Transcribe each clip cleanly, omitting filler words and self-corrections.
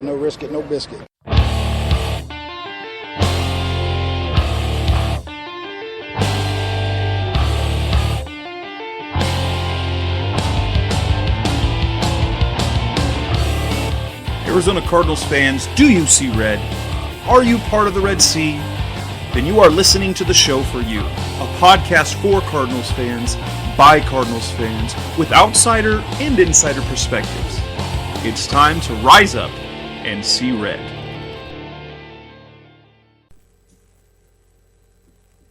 No risk it, no biscuit. Arizona Cardinals fans, do you see red? Are you part of the Red Sea? Then you are listening to the show for you. A podcast for Cardinals fans, by Cardinals fans, with outsider and insider perspectives. It's time to rise up and see red.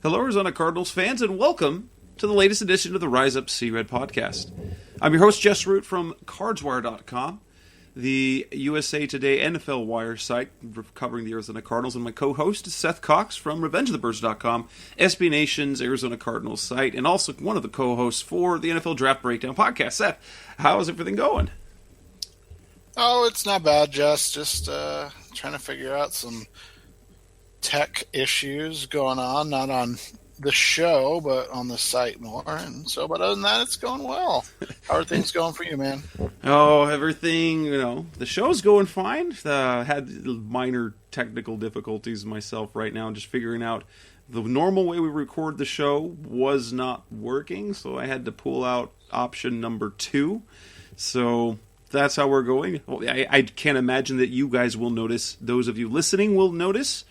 Hello, Arizona Cardinals fans, and welcome to the latest edition of the Rise Up See Red podcast. I'm your host, Jess from cardswire.com. The USA Today NFL Wire site covering the Arizona Cardinals, and my co-host is Seth Cox from RevengeOfTheBirds.com, SB Nation's Arizona Cardinals site, and also one of the co-hosts for the NFL Draft Breakdown podcast. Seth, how is everything going? Oh, it's not bad, Jess. Just trying to figure out some tech issues going on, not on the show, but on the site more. And so, but other than that, it's going well. How are things going for you, man? Oh, everything, the show's going fine. Had minor technical difficulties myself right now, just figuring out the normal way we record the show was not working, so I had to pull out option number 2. So that's how we're going. I can't imagine that you guys will notice. Those of you listening will notice.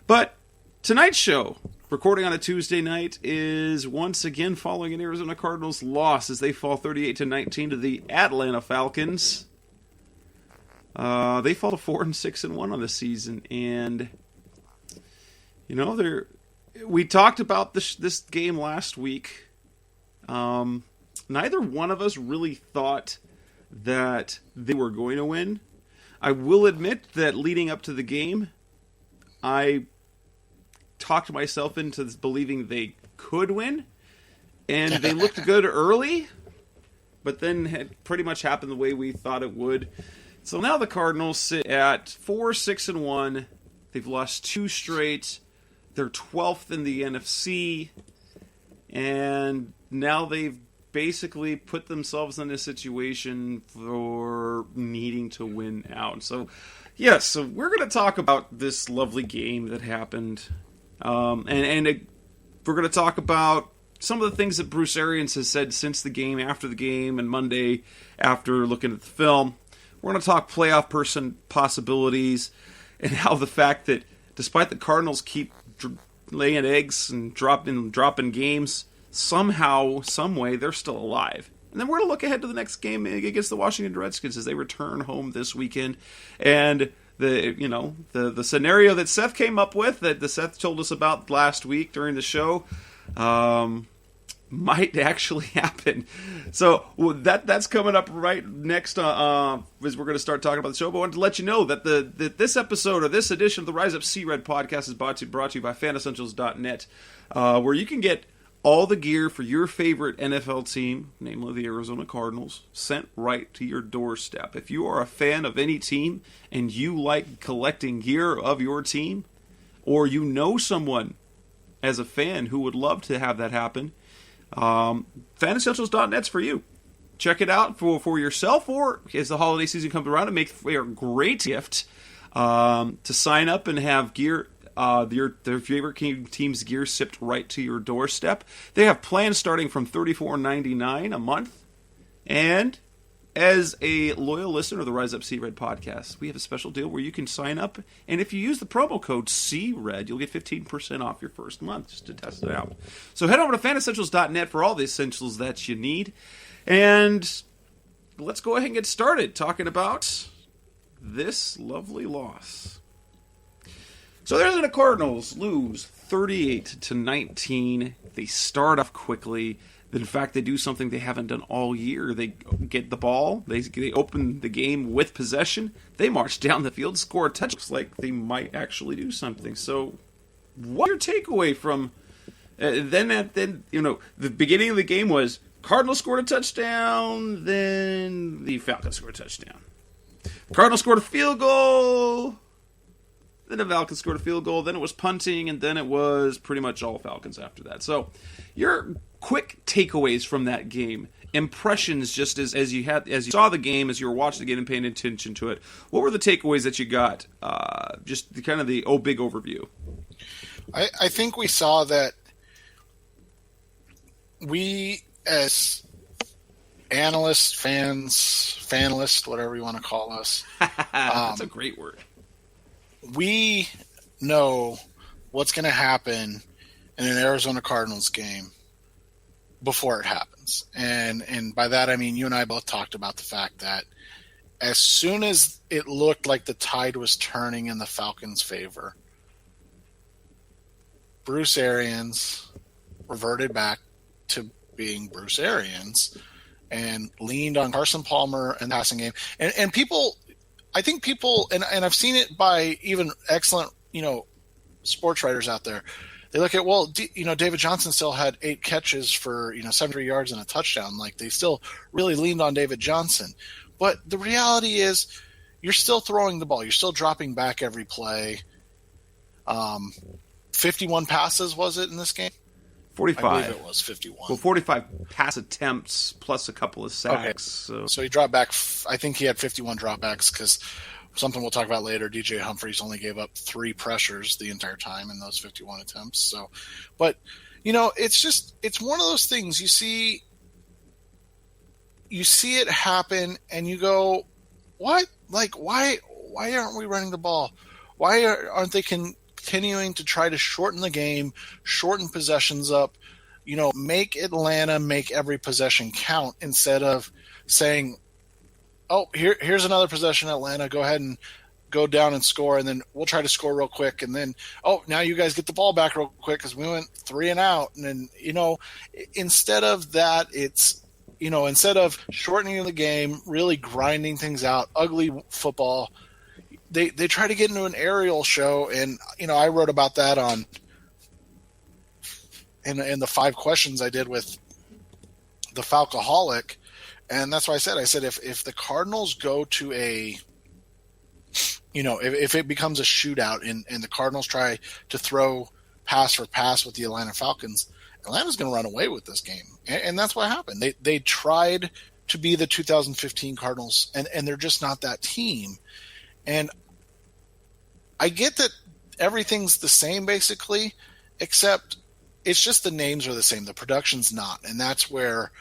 But tonight's show, recording on a Tuesday night, is once again following an Arizona Cardinals loss as they fall 38-19 to the Atlanta Falcons. They fall to 4-6-1 on the season, and we talked about this game last week. Neither one of us really thought that they were going to win. I will admit that leading up to the game, I talked myself into believing they could win, and they looked good early, but then it pretty much happened the way we thought it would. So now the Cardinals sit at 4-6-1. They've lost 2 straight. They're 12th in the NFC, and now they've basically put themselves in a situation for needing to win out. So yes, so we're going to talk about this lovely game that happened. And we're going to talk about some of the things that Bruce Arians has said since the game, after the game, and Monday after looking at the film. We're going to talk playoff possibilities and how the fact that despite the Cardinals keep laying eggs and dropping games, somehow, some way, they're still alive. And then we're going to look ahead to the next game against the Washington Redskins as they return home this weekend. And the scenario that Seth came up with, that Seth told us about last week during the show, might actually happen. So that's coming up right next as we're going to start talking about the show. But I wanted to let you know that that this episode, or this edition of the Rise Up See Red podcast, is brought to you by FanEssentials.net, where you can get all the gear for your favorite NFL team, namely the Arizona Cardinals, sent right to your doorstep. If you are a fan of any team and you like collecting gear of your team, or you know someone as a fan who would love to have that happen, FanEssentials.net's for you. Check it out for yourself, or as the holiday season comes around, to make a great gift to sign up and have gear. Their favorite team's gear shipped right to your doorstep. They have plans starting from $34.99 a month. And as a loyal listener of the Rise Up See Red podcast, we have a special deal where you can sign up, and if you use the promo code CRED, you'll get 15% off your first month just to test it out. So head over to FanEssentials.net for all the essentials that you need. And let's go ahead and get started talking about this lovely loss. So the Arizona Cardinals lose 38-19. They start off quickly. In fact, they do something they haven't done all year. They get the ball. They open the game with possession. They march down the field, score a touchdown. Looks like they might actually do something. So what's your takeaway from the beginning of the game was Cardinals scored a touchdown, then the Falcons scored a touchdown. Cardinals scored a field goal. Then the Falcons scored a field goal. Then it was punting, and then it was pretty much all Falcons after that. So, your quick takeaways from that game, impressions, just as you saw the game, as you were watching the game and paying attention to it. What were the takeaways that you got? Just kind of the big overview. I think we saw that we, as analysts, fanlists, whatever you want to call us, that's a great word. We know what's going to happen in an Arizona Cardinals game before it happens. And by that, I mean, you and I both talked about the fact that as soon as it looked like the tide was turning in the Falcons' favor, Bruce Arians reverted back to being Bruce Arians and leaned on Carson Palmer in the passing game. And people, I think people, and I've seen it by even excellent, sports writers out there. They look at, David Johnson still had 8 catches for, 73 yards and a touchdown. Like, they still really leaned on David Johnson. But the reality is you're still throwing the ball. You're still dropping back every play. 51 passes, was it, in this game? 45. I believe it was 51. Well, 45 pass attempts plus a couple of sacks. Okay. So he dropped back. I think he had 51 dropbacks because something we'll talk about later. DJ Humphries only gave up 3 pressures the entire time in those 51 attempts. So, but it's one of those things you see it happen and you go, what? Like, why aren't we running the ball? Why aren't they continuing to try to shorten the game, shorten possessions up, make Atlanta make every possession count instead of saying, oh, here's another possession, Atlanta, go ahead and go down and score, and then we'll try to score real quick, and then, oh, now you guys get the ball back real quick because we went 3 and out. And then, instead of that, it's, instead of shortening the game, really grinding things out, ugly football, they try to get into an aerial show. And, I wrote about that in the 5 questions I did with the Falcoholic. And that's why I said, if the Cardinals go to if it becomes a shootout and the Cardinals try to throw pass for pass with the Atlanta Falcons, Atlanta's going to run away with this game. And that's what happened. They tried to be the 2015 Cardinals, and they're just not that team. And I get that everything's the same basically, except it's just the names are the same. The production's not. And that's where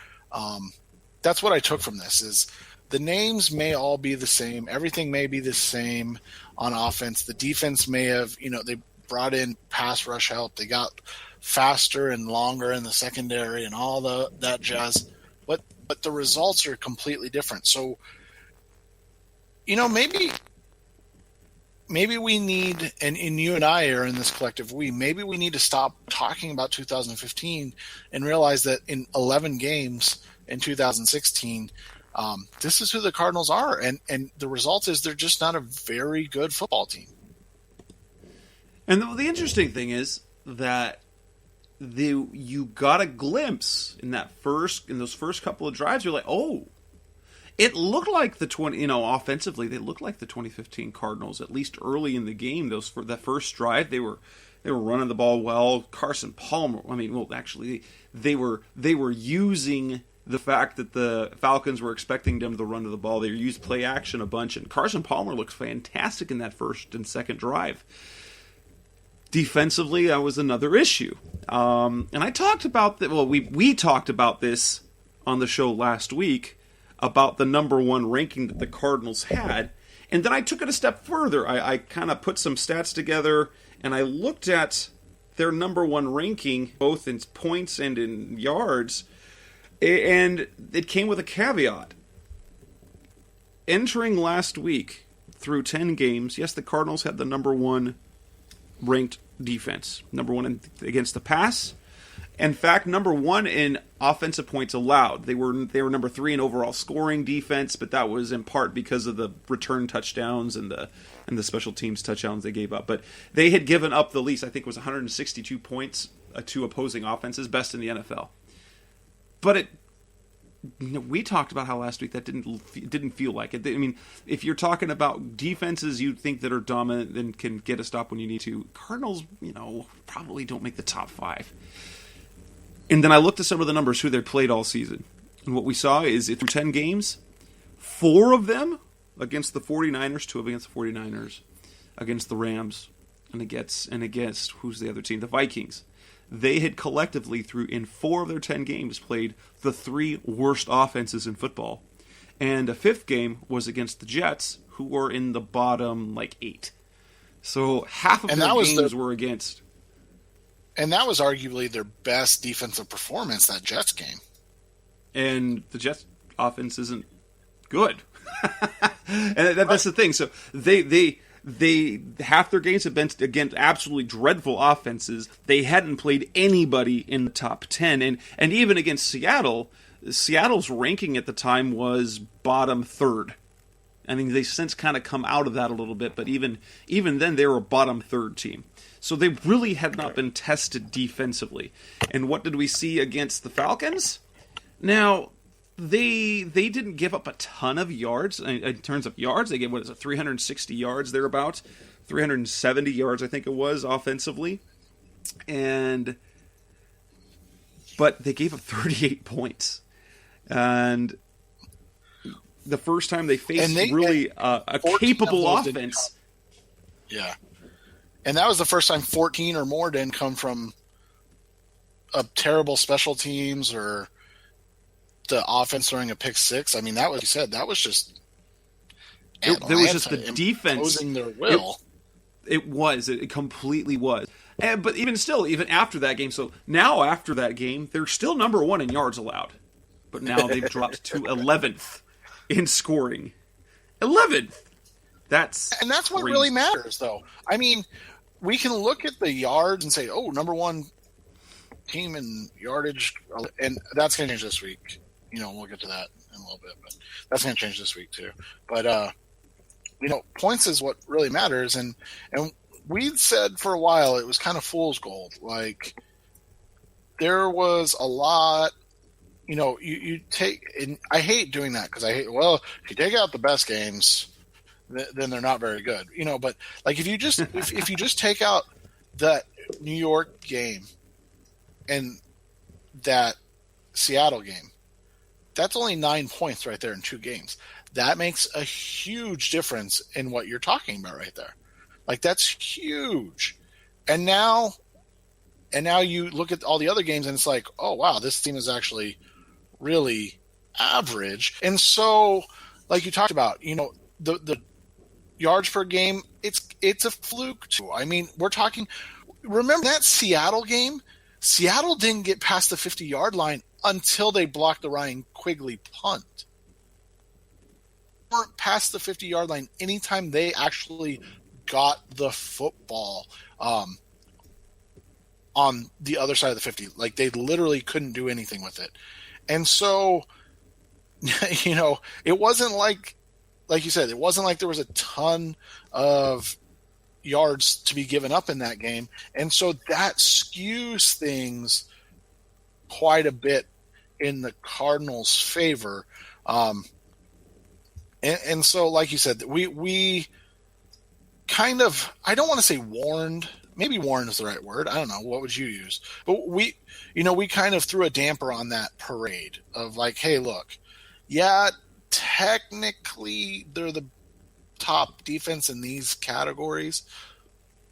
that's what I took from this is the names may all be the same. Everything may be the same on offense. The defense may have, they brought in pass rush help. They got faster and longer in the secondary and all that jazz. But the results are completely different. So, maybe we need, and you and I are in this collective maybe we need to stop talking about 2015 and realize that in 11 games in 2016, this is who the Cardinals are. And the result is they're just not a very good football team. And the interesting thing is that you got a glimpse in those first couple of drives. You're like, oh, it looked like offensively, they looked like the 2015 Cardinals, at least early in the game. That first drive, they were running the ball well. Carson Palmer, they were using the fact that the Falcons were expecting them to run to the ball. They used play action a bunch, and Carson Palmer looks fantastic in that first and second drive. Defensively, that was another issue. And I talked about that. Well, we talked about this on the show last week about the number 1 ranking that the Cardinals had. And then I took it a step further. I kind of put some stats together, and I looked at their number 1 ranking, both in points and in yards, and it came with a caveat. Entering last week, through 10 games, yes, the Cardinals had the number 1 ranked defense. Number 1 against the pass. In fact, number 1 in offensive points allowed. They were number 3 in overall scoring defense, but that was in part because of the return touchdowns and the special teams touchdowns they gave up. But they had given up the least. I think it was 162 points to opposing offenses, best in the NFL. But we talked about how last week that didn't feel like it. I mean, if you're talking about defenses you think that are dominant and can get a stop when you need to, Cardinals, probably don't make the top 5. And then I looked at some of the numbers who they played all season. And what we saw is through 10 games, 4 of them against the 49ers, 2 against the 49ers, against the Rams, and against who's the other team? The Vikings. They had collectively, in 4 of their 10 games, played the 3 worst offenses in football. And a 5th game was against the Jets, who were in the bottom, 8. So half of their games were against. And that was arguably their best defensive performance, that Jets game. And the Jets' offense isn't good. And that's the thing. So they half their games have been against absolutely dreadful offenses. They hadn't played anybody in the top 10, and even against Seattle's ranking at the time was bottom 3rd. I mean, they've since kind of come out of that a little bit, but even then they were a bottom 3rd team. So they really had not been tested defensively. And what did we see against the Falcons? Now, They didn't give up a ton of yards in terms of yards. They gave 360 yards thereabout, 370 yards I think it was offensively, but they gave up 38 points, and the first time they faced a capable offense. Yeah, and that was the first time 14 or more didn't come from a terrible special teams or the offense throwing a pick 6. I mean, that was, you said, that was just there was just the defense imposing their will. It completely was. But even after that game, so now after that game, they're still number 1 in yards allowed. But now they've dropped to 11th in scoring. 11th. That's what really matters, though. I mean, we can look at the yards and say, oh, number 1 team in yardage, and that's going to change this week. We'll get to that in a little bit, but that's going to change this week too. But, points is what really matters. And we'd said for a while it was kind of fool's gold. Like, there was a lot, you take, and I hate doing that because if you take out the best games, then they're not very good, but like if you just, if you just take out that New York game and that Seattle game, that's only 9 points right there in 2 games. That makes a huge difference in what you're talking about right there. Like, that's huge. And now you look at all the other games and it's like, oh wow, this team is actually really average. And so, like you talked about, the yards per game, it's a fluke too. I mean, remember that Seattle game? Seattle didn't get past the 50-yard line until they blocked the Ryan Quigley punt. They weren't past the 50-yard line anytime they actually got the football on the other side of the 50. Like, they literally couldn't do anything with it. And so, it wasn't like you said, it wasn't like there was a ton of yards to be given up in that game. And so that skews things quite a bit in the Cardinals' favor. And so, like you said, we kind of, I don't want to say warned, maybe warned is the right word. I don't know. What would you use? But we kind of threw a damper on that parade of like, hey, look, yeah, technically they're the top defense in these categories,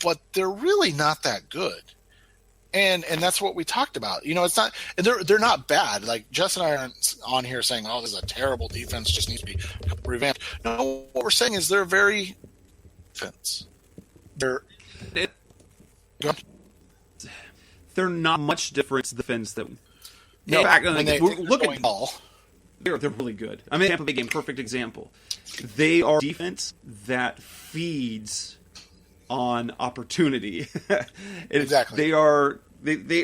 but they're really not that good. And that's what we talked about. It's not, they're not bad. Like, Jess and I aren't on here saying, oh, this is a terrible defense, just needs to be revamped. No, what we're saying is they're very defense. They're not much difference defense that. No, in fact, look at all. They're really good. I mean, Tampa Bay game, perfect example. They are defense that feeds on opportunity. Exactly. They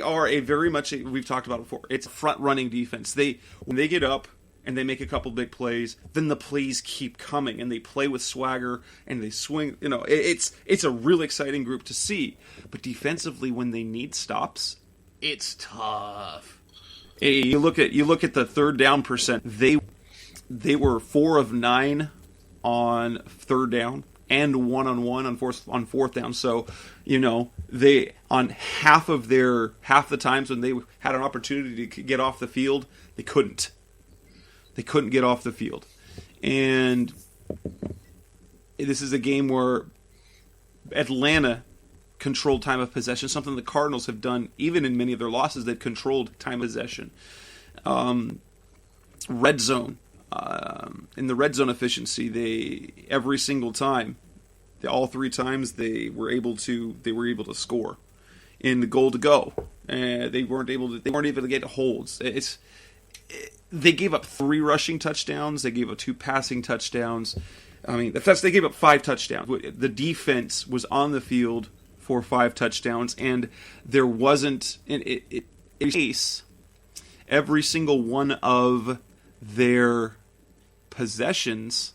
are a very much, we've talked about it before, it's a front running defense. When they get up and they make a couple big plays, then the plays keep coming and they play with swagger and they swing. It's a really exciting group to see. But defensively, when they need stops, it's tough. You look at the third down percent. They were 4 of 9 on third down and 1 on 1 on fourth down. So, they on half the times when they had an opportunity to get off the field, they couldn't. They couldn't get off the field. And this is a game where Atlanta controlled time of possession, something the Cardinals have done even in many of their losses. They've controlled time of possession. Red zone. In the red zone efficiency, every single time, all 3 times they were able to score. In the goal to go, they weren't able to get holds. They gave up 3 rushing touchdowns. They gave up 2 passing touchdowns. I mean, they gave up 5 touchdowns. The defense was on the field for 5 touchdowns, and there wasn't in case every single one of their possessions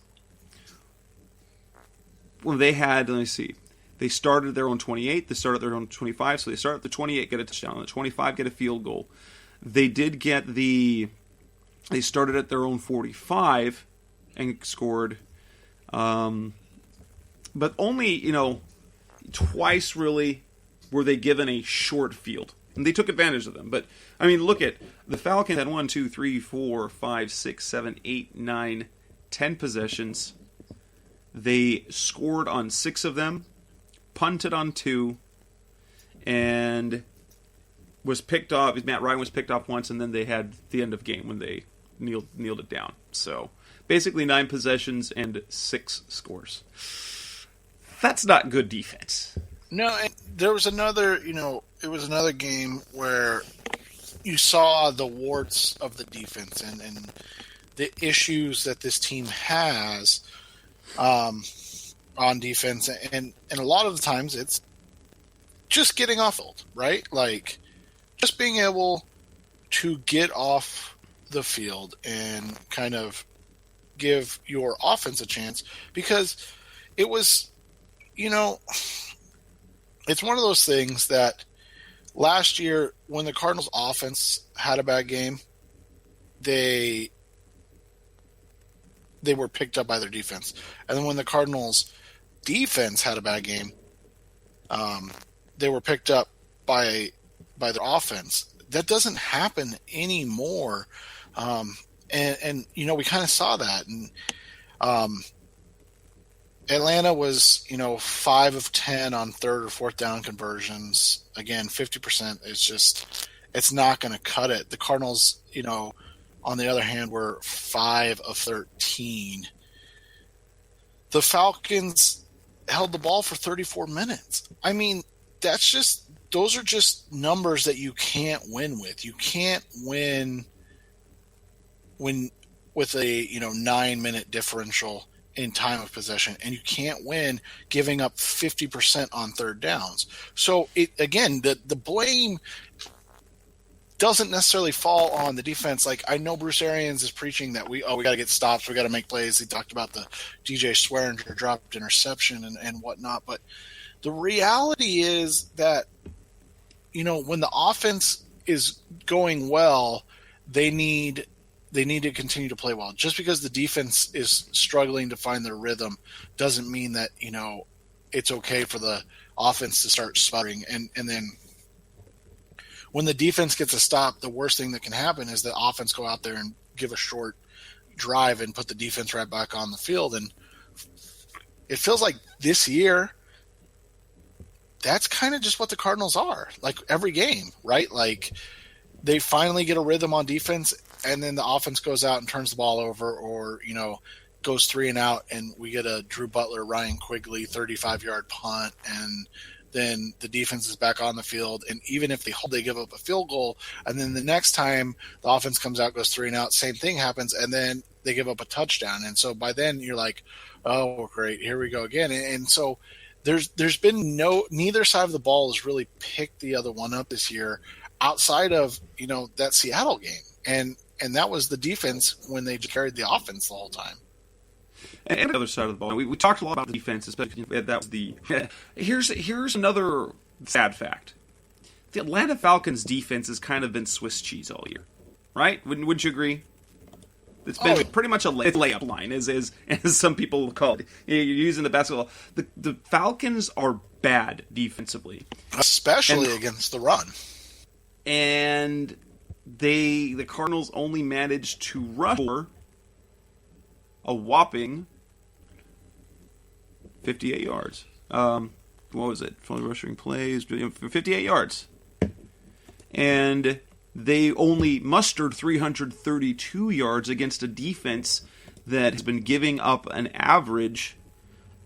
when they had. Let me see. They started their own 28. They started their own 25. So they start at the 28, get a touchdown. On the 25, get a field goal. They started at their own 45 and scored. But only, twice really were they given a short field. And they took advantage of them. But, I mean, look at the Falcons had 1, 2, 3, 4, 5, 6, 7, 8, 9, 10 possessions. They scored on 6 of them, punted on 2, and was picked off. Matt Ryan was picked off once, and then they had the end of game when they kneeled it down. So basically 9 possessions and 6 scores. That's not good defense. No, and there was another, it was another game where you saw the warts of the defense and the issues that this team has on defense, and a lot of the times it's just getting off field, right? Like just being able to get off the field and kind of give your offense a chance, because it was, it's one of those things that last year when the Cardinals offense had a bad game, they were picked up by their defense. And then when the Cardinals defense had a bad game, they were picked up by their offense. That doesn't happen anymore. And we kind of saw that. And Atlanta was, 5 of 10 on third or fourth down conversions. Again, 50% is just, it's not going to cut it. The Cardinals, on the other hand, were 5 of 13. The Falcons held the ball for 34 minutes. I mean, those are just numbers that you can't win with. You can't win with a 9-minute differential in time of possession, and you can't win giving up 50% on third downs. So the blame doesn't necessarily fall on the defense. Like, I know Bruce Arians is preaching that we got to get stops, we got to make plays. He talked about the DJ Swearinger dropped interception and whatnot, but the reality is that when the offense is going well, they need to continue to play well. Just because the defense is struggling to find their rhythm doesn't mean that, it's okay for the offense to start sputtering. And then when the defense gets a stop, the worst thing that can happen is the offense go out there and give a short drive and put the defense right back on the field. And it feels like this year, that's kind of just what the Cardinals are. Like every game, right? Like they finally get a rhythm on defense, and then the offense goes out and turns the ball over, or, goes 3 and out, and we get a Drew Butler, Ryan Quigley 35-yard punt, and then the defense is back on the field. And even if they give up a field goal, and then the next time the offense comes out, goes 3 and out, same thing happens, and then they give up a touchdown. And so by then you're like, oh, great, here we go again. And so there's been neither side of the ball has really picked the other one up this year, outside of, that Seattle game. And that was the defense when they just carried the offense the whole time. And the other side of the ball, we talked a lot about the defense, especially that was the. Here's another sad fact: the Atlanta Falcons defense has kind of been Swiss cheese all year. right? Wouldn't you agree? It's been pretty much a layup line, as some people call it. You're using the basketball. The Falcons are bad defensively, especially against the run. And the Cardinals only managed to rush for a whopping 58 yards. What was it? 20 rushing plays, 58 yards. And they only mustered 332 yards against a defense that has been giving up an average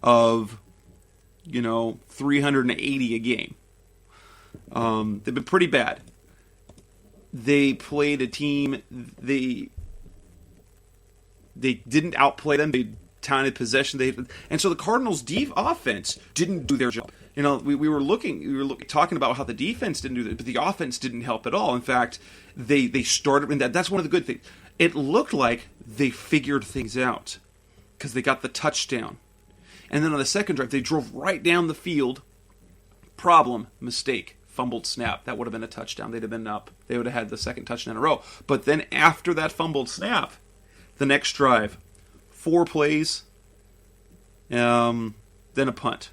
of, 380 a game. They've been pretty bad. They played a team, they didn't outplay them. They talented possession. And so the Cardinals' offense didn't do their job. We were talking about how the defense didn't do that, but the offense didn't help at all. In fact, they started, and that's one of the good things. It looked like they figured things out because they got the touchdown. And then on the second drive, they drove right down the field. Problem, mistake, fumbled snap. That would have been a touchdown. They'd have been up. They would have had the second touchdown in a row. But then after that fumbled snap, the next drive, 4 plays, then a punt.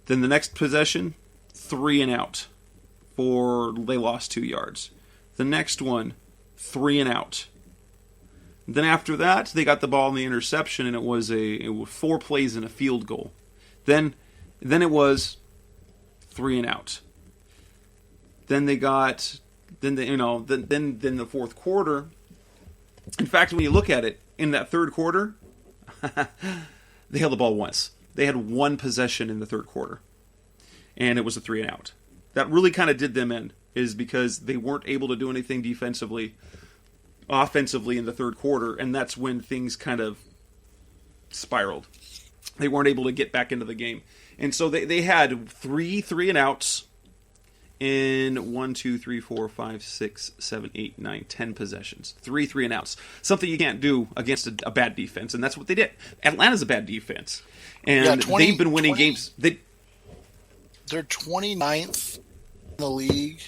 Then the next possession, 3 and out. They lost 2 yards. The next one, 3 and out. Then after that, they got the ball in the interception, and it was 4 plays and a field goal. Then it was 3 and out. Then they got then the fourth quarter. In fact, when you look at it, in that third quarter, they held the ball once. They had 1 possession in the third quarter, and it was a 3 and out. That really kind of did them in, is because they weren't able to do anything offensively in the third quarter, and that's when things kind of spiraled. They weren't able to get back into the game. And so they had 3 and outs in 1, 2, 3, 4, 5, 6, 7, 8, 9, 10 possessions. 3 and outs. Something you can't do against a bad defense, and that's what they did. Atlanta's a bad defense. And they've been winning games. They're 29th in the league.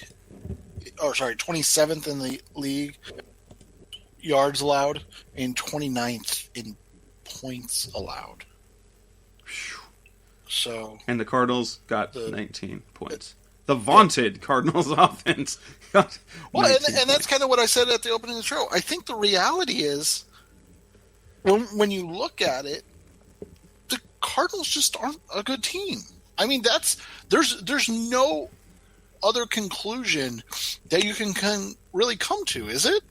27th in the league yards allowed, and 29th in points allowed. So, and the Cardinals got 19 points. The vaunted Cardinals offense got and that's kind of what I said at the opening of the show. I think the reality is, when you look at it, the Cardinals just aren't a good team. I mean, there's no other conclusion that you can really come to, is it?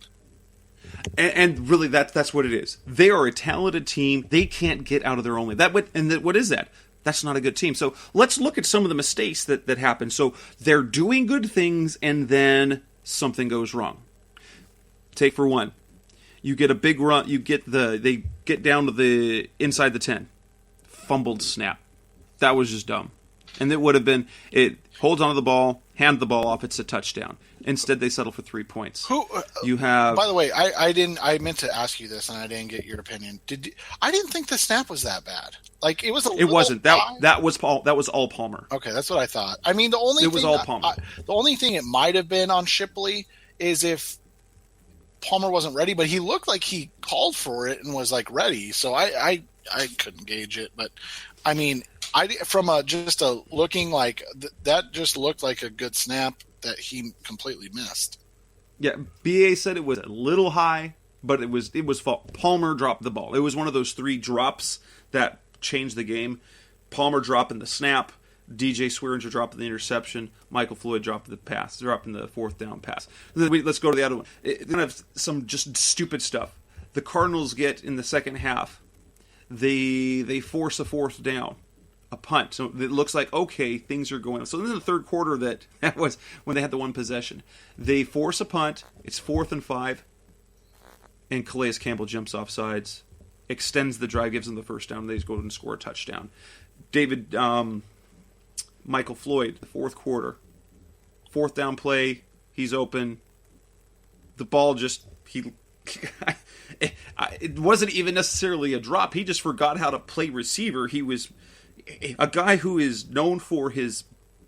And really, that's what it is. They are a talented team. They can't get out of their own way. What is that? That's not a good team. So let's look at some of the mistakes that happen. So they're doing good things, and then something goes wrong. Take for one, you get a big run. They get down to the inside the 10, fumbled snap. That was just dumb. And it would have been, it holds onto the ball, hand the ball off, it's a touchdown. Instead, they settle for 3 points. You have. By the way, I meant to ask you this, and I didn't get your opinion. I didn't think the snap was that bad. Like it was. It wasn't. That was all Palmer. Okay, that's what I thought. I mean, was all Palmer. The only thing it might have been on Shipley is if Palmer wasn't ready, but he looked like he called for it and was like ready. So I couldn't gauge it, but I mean, looking like that just looked like a good snap that he completely missed. Yeah, BA said it was a little high, but it was fault. Palmer dropped the ball. It was one of those 3 drops that changed the game. Palmer dropping the snap, DJ Swearinger dropping the interception, Michael Floyd dropping the pass, dropping the 4th down pass. Let's go to the other one. They're going to have some just stupid stuff. The Cardinals get in the second half. They force a 4th down. A punt. So it looks like, okay, things are going on. So in the third quarter, that was when they had the 1 possession. They force a punt. It's 4th and 5. And Calais Campbell jumps off sides, extends the drive, gives them the first down. They just go and score a touchdown. Michael Floyd, the 4th quarter. 4th down play. He's open. The ball it wasn't even necessarily a drop. He just forgot how to play receiver. He was a guy who is known for his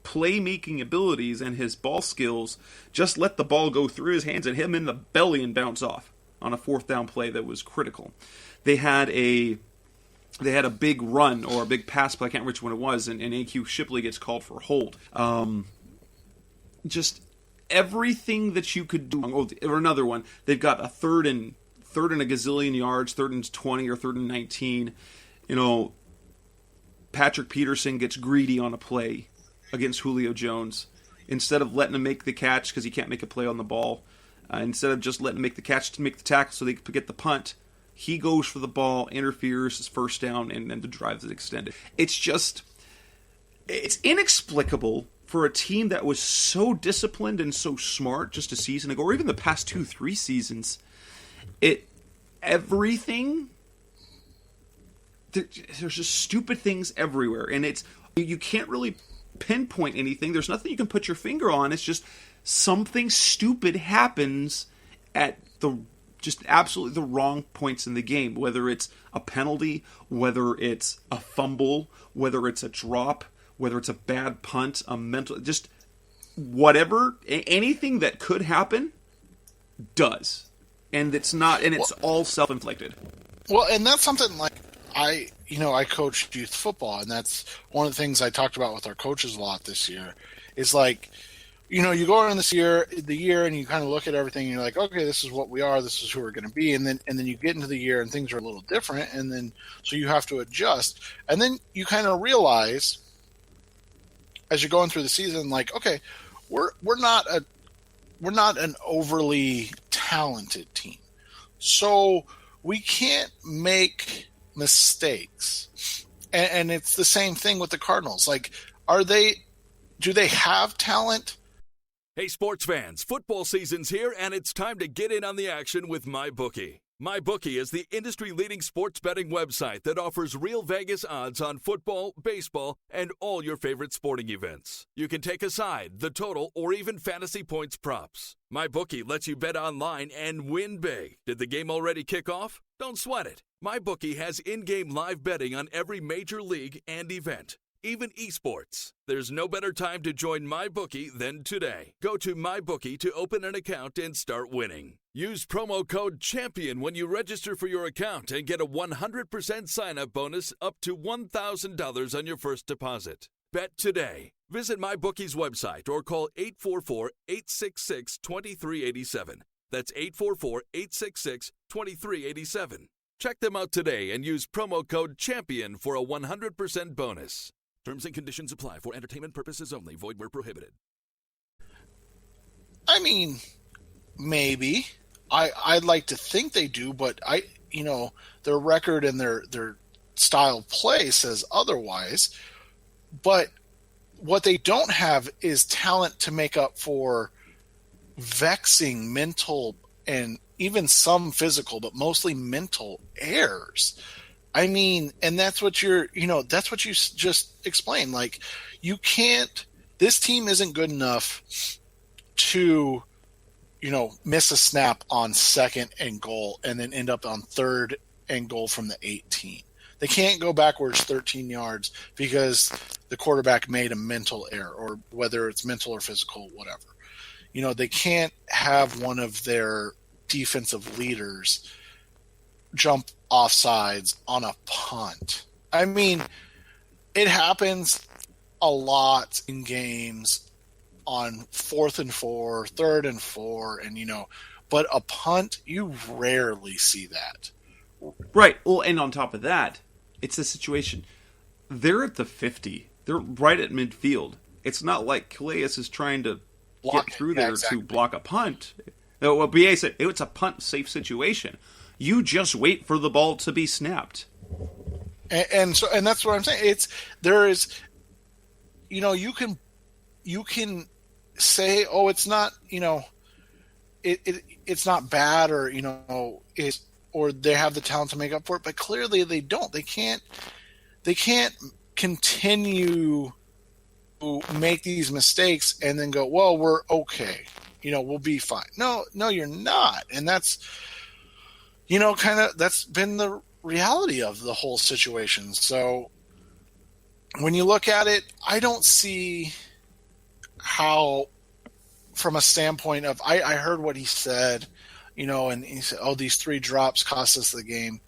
playmaking abilities and his ball skills just let the ball go through his hands and hit him in the belly and bounce off on a fourth down play that was critical. They had a big run or a big pass play, I can't remember which one it was, and AQ Shipley gets called for a hold. Just everything that you could do. Oh, or another one, they've got a third and a gazillion yards, third and 20 or third and 19. Patrick Peterson gets greedy on a play against Julio Jones. Instead of letting him make the catch because he can't make a play on the ball, instead of just letting him make the catch to make the tackle so they could get the punt, he goes for the ball, interferes, his first down, and then the drive is extended. It's inexplicable for a team that was so disciplined and so smart just a season ago, or even the past 2-3 seasons. Everything, there's just stupid things everywhere, and you can't really pinpoint anything. There's nothing you can put your finger on. It's just something stupid happens at just absolutely the wrong points in the game, whether it's a penalty, whether it's a fumble, whether it's a drop, whether it's a bad punt, a mental, just whatever, anything that could happen does. And it's all self-inflicted. Well, and that's something like I coached youth football, and that's one of the things I talked about with our coaches a lot this year is like, you go in the year and you kind of look at everything and you're like, okay, this is what we are, this is who we're going to be. And then you get into the year and things are a little different. And then, so you have to adjust. And then you kind of realize as you're going through the season, like, okay, we're not an overly talented team. So we can't make mistakes. And it's the same thing with the Cardinals. Like, do they have talent? Hey, sports fans, football season's here, and it's time to get in on the action with MyBookie. MyBookie is the industry-leading sports betting website that offers real Vegas odds on football, baseball, and all your favorite sporting events. You can take a side, the total, or even fantasy points props. MyBookie lets you bet online and win big. Did the game already kick off? Don't sweat it. MyBookie has in-game live betting on every major league and event, even esports. There's no better time to join MyBookie than today. Go to MyBookie to open an account and start winning. Use promo code CHAMPION when you register for your account and get a 100% sign-up bonus up to $1,000 on your first deposit. Bet today. Visit MyBookie's website or call 844-866-2387. That's 844-866-2387. Check them out today and use promo code CHAMPION for a 100% bonus. Terms and conditions apply for entertainment purposes only. Void where prohibited. I mean, maybe. I'd like to think they do, but their record and their style of play says otherwise. But what they don't have is talent to make up for vexing mental and even some physical, but mostly mental errors. I mean, and that's what you just explained. Like, this team isn't good enough to, miss a snap on 2nd and goal and then end up on 3rd and goal from the 18. They can't go backwards 13 yards because the quarterback made a mental error, or whether it's mental or physical, whatever. They can't have one of their defensive leaders jump offsides on a punt. I mean, it happens a lot in games on 4th and 4, 3rd and 4, and but a punt, you rarely see that. Right. Well, and on top of that, it's a situation. They're at the 50. They're right at midfield. It's not like Calais is trying to get through there to block a punt. Well, BA said it's a punt safe situation. You just wait for the ball to be snapped. And that's what I'm saying. You can say, oh, it's not, it's not bad, or or they have the talent to make up for it, but clearly they don't. They can't continue to make these mistakes and then go, well, we're okay. We'll be fine. No, you're not. And that's, that's been the reality of the whole situation. So when you look at it, I don't see how, from a standpoint of, I heard what he said, and he said, oh, these 3 drops cost us the game.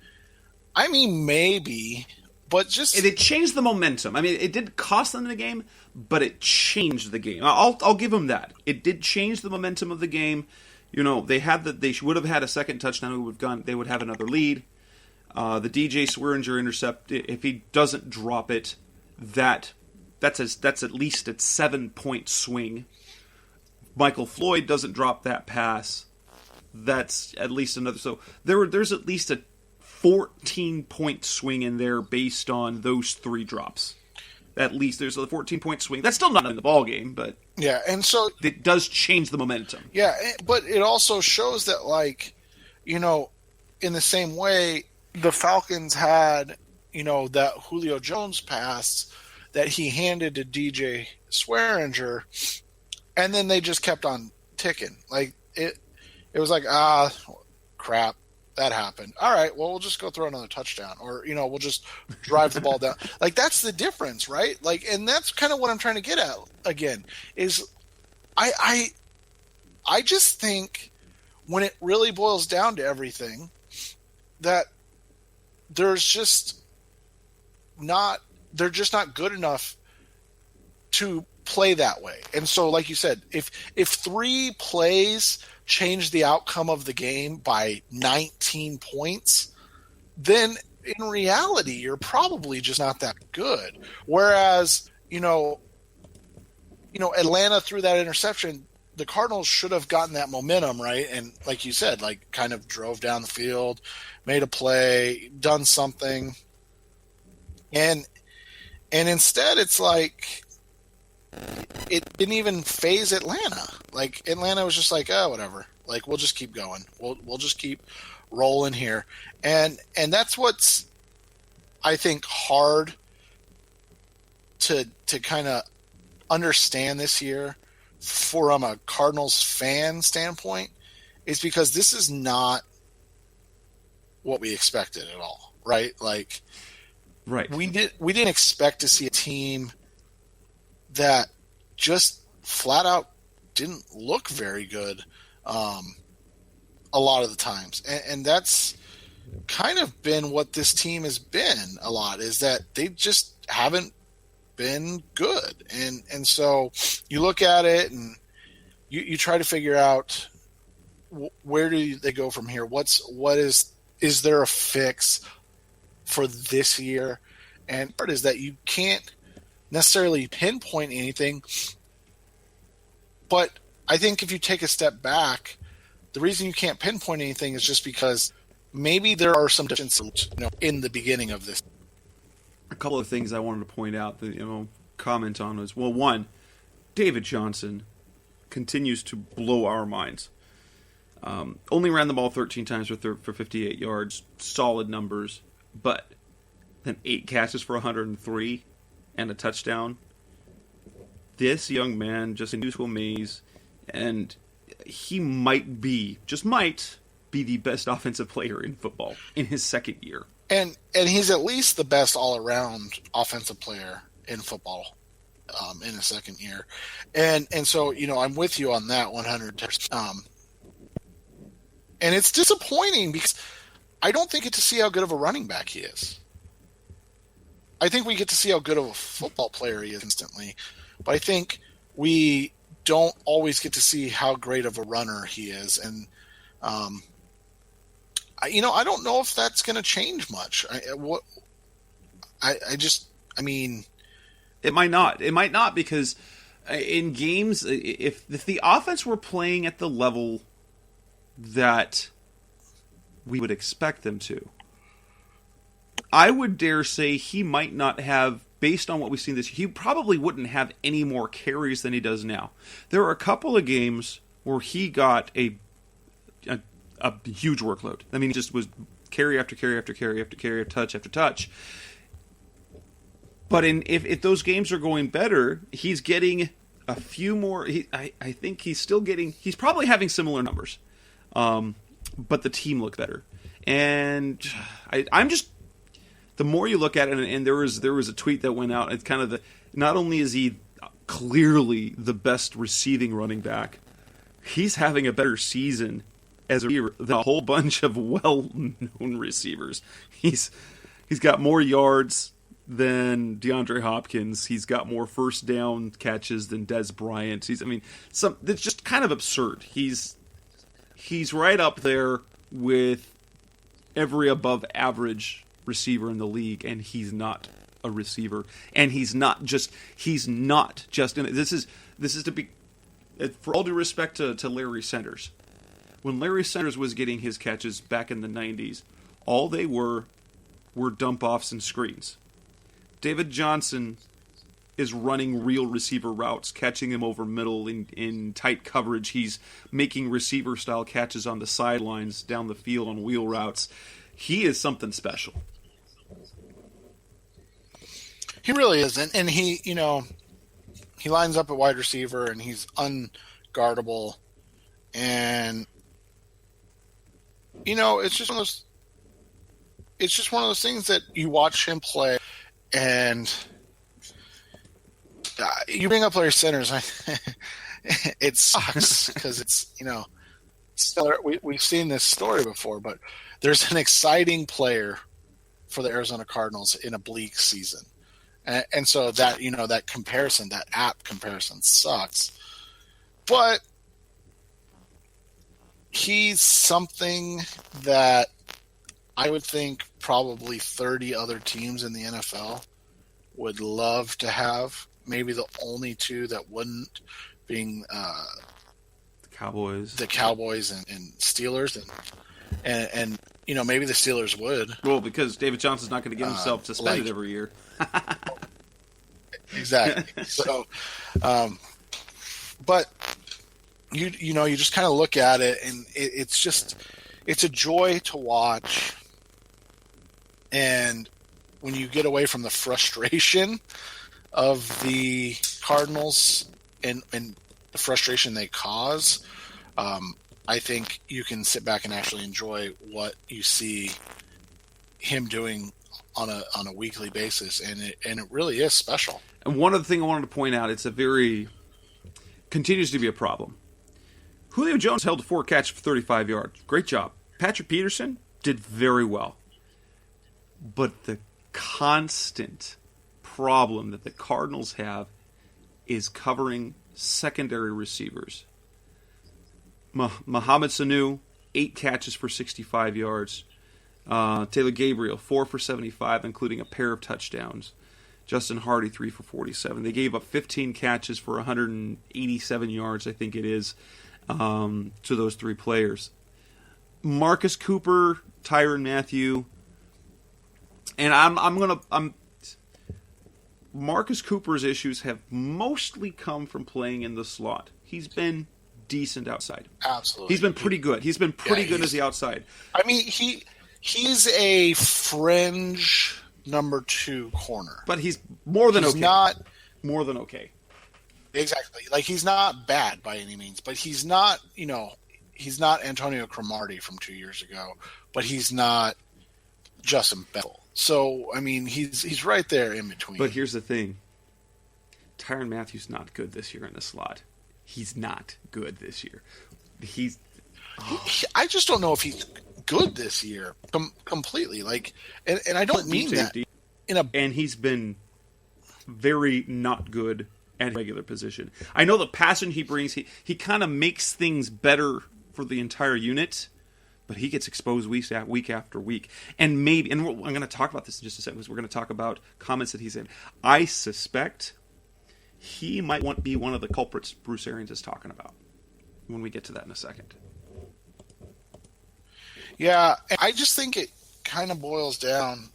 I mean, maybe, but just... It changed the momentum. I mean, it did cost them the game, but it changed the game. I'll give them that. It did change the momentum of the game. They would have had a second touchdown. They would have another lead. The DJ Swearinger intercept, if he doesn't drop it, that's at least a 7-point swing. Michael Floyd doesn't drop that pass, that's at least another. So there's at least a 14-point swing in there based on those 3 drops. At least there's a 14-point swing. That's still not in the ball game, but yeah, and so it does change the momentum. Yeah, but it also shows that, like, in the same way, the Falcons had, that Julio Jones pass that he handed to DJ Swearinger, and then they just kept on ticking. Like, it was like, crap, that happened. All right, well, we'll just go throw another touchdown, or, we'll just drive the ball down. Like, that's the difference, right? Like, and that's kind of what I'm trying to get at, again, is I just think when it really boils down to everything, that they're just not good enough to play that way. And so, like you said, if 3 plays change the outcome of the game by 19 points, then in reality, you're probably just not that good. Whereas, Atlanta threw that interception, the Cardinals should have gotten that momentum, right? And like you said, like, kind of drove down the field, made a play, done something. And instead it's like it didn't even phase Atlanta. Like, Atlanta was just like, oh, whatever. Like, we'll just keep going. We'll just keep rolling here. And that's what's, I think, hard to kind of understand this year from a Cardinals fan standpoint, is because this is not what we expected at all, right? Like, right. We didn't expect to see a team that just flat out didn't look very good a lot of the times. And that's kind of been what this team has been a lot, is that they just haven't been good. And so you look at it and you try to figure out where do they go from here? Is there a fix for this year? And part is that you can't necessarily pinpoint anything, but I think if you take a step back, the reason you can't pinpoint anything is just because maybe there are some differences, in the beginning of this. A couple of things I wanted to point out that, comment on was, well, one, David Johnson continues to blow our minds. Only ran the ball 13 times for 58 yards, solid numbers, but then 8 catches for 103 and a touchdown. This young man just continues to amaze, and he might be the best offensive player in football in his second year. And he's at least the best all-around offensive player in football in his second year. And so, I'm with you on that 100%. And it's disappointing because I don't think we get to see how good of a running back he is. I think we get to see how good of a football player he is instantly. But I think we don't always get to see how great of a runner he is. And, I don't know if that's going to change much. It might not. It might not, because in games, if the offense were playing at the level that we would expect them to, I would dare say he might not have, based on what we've seen this year, he probably wouldn't have any more carries than he does now. There are a couple of games where he got a huge workload. I mean, he just was carry after carry after carry after carry, touch after touch. But if those games are going better, he's getting a few more. I think he's still getting. He's probably having similar numbers, but the team looked better. And I'm just, the more you look at it, and there was a tweet that went out. It's kind of not only is he clearly the best receiving running back. He's having a better season as a receiver than a whole bunch of well-known receivers. He's got more yards than DeAndre Hopkins. He's got more first down catches than Dez Bryant. It's just kind of absurd. He's right up there with every above average receiver in the league, and he's not a receiver. And he's not just in this is to be, for all due respect to Larry Sanders. When Larry Sanders was getting his catches back in the 90s, all they were dump-offs and screens. David Johnson is running real receiver routes, catching him over middle in tight coverage. He's making receiver-style catches on the sidelines, down the field on wheel routes. He is something special. He really is. And he, he lines up at wide receiver, and he's unguardable. And, it's just one of those things that you watch him play, and you bring up Larry Sanders. It sucks because it's, we've seen this story before, but there's an exciting player for the Arizona Cardinals in a bleak season. And so that, that comparison, that app comparison sucks. But he's something that I would think probably 30 other teams in the NFL would love to have. Maybe the only two that wouldn't, being the Cowboys and Steelers, and maybe the Steelers would. Well, because David Johnson's not going to get himself suspended every year. Exactly. So, but you just kind of look at it, and it's a joy to watch. And when you get away from the frustration of the Cardinals and the frustration they cause, I think you can sit back and actually enjoy what you see him doing on a weekly basis, and it really is special. And one other thing I wanted to point out, continues to be a problem. Julio Jones held 4 catches for 35 yards. Great job. Patrick Peterson did very well. But the constant problem that the Cardinals have is covering secondary receivers. Mohamed Sanu, 8 catches for 65 yards. Taylor Gabriel, 4 for 75, including a pair of touchdowns. Justin Hardy, 3 for 47. They gave up 15 catches for 187 yards, I think it is, to those 3 players. Marcus Cooper, Tyrann Mathieu, and Marcus Cooper's issues have mostly come from playing in the slot. He's been decent outside. Absolutely. He's been pretty good. He's been pretty good as the outside. I mean, he's a fringe number 2 corner. But he's more than okay. He's not more than okay. Exactly. Like, he's not bad by any means, but he's not, he's not Antonio Cromartie from 2 years ago, but he's not Justin Bell. So, I mean, he's right there in between. But here's the thing. Tyrann Mathieu's not good this year in the slot. He's not good this year. I just don't know if he's good this year completely. Like, and I don't mean that and he's been very not good at regular position. I know the passion he brings, he kind of makes things better for the entire unit, but he gets exposed week after week. And I'm going to talk about this in just a second, because we're going to talk about comments that he's in. I suspect he might be one of the culprits Bruce Arians is talking about when we get to that in a second. Yeah, I just think it kind of boils down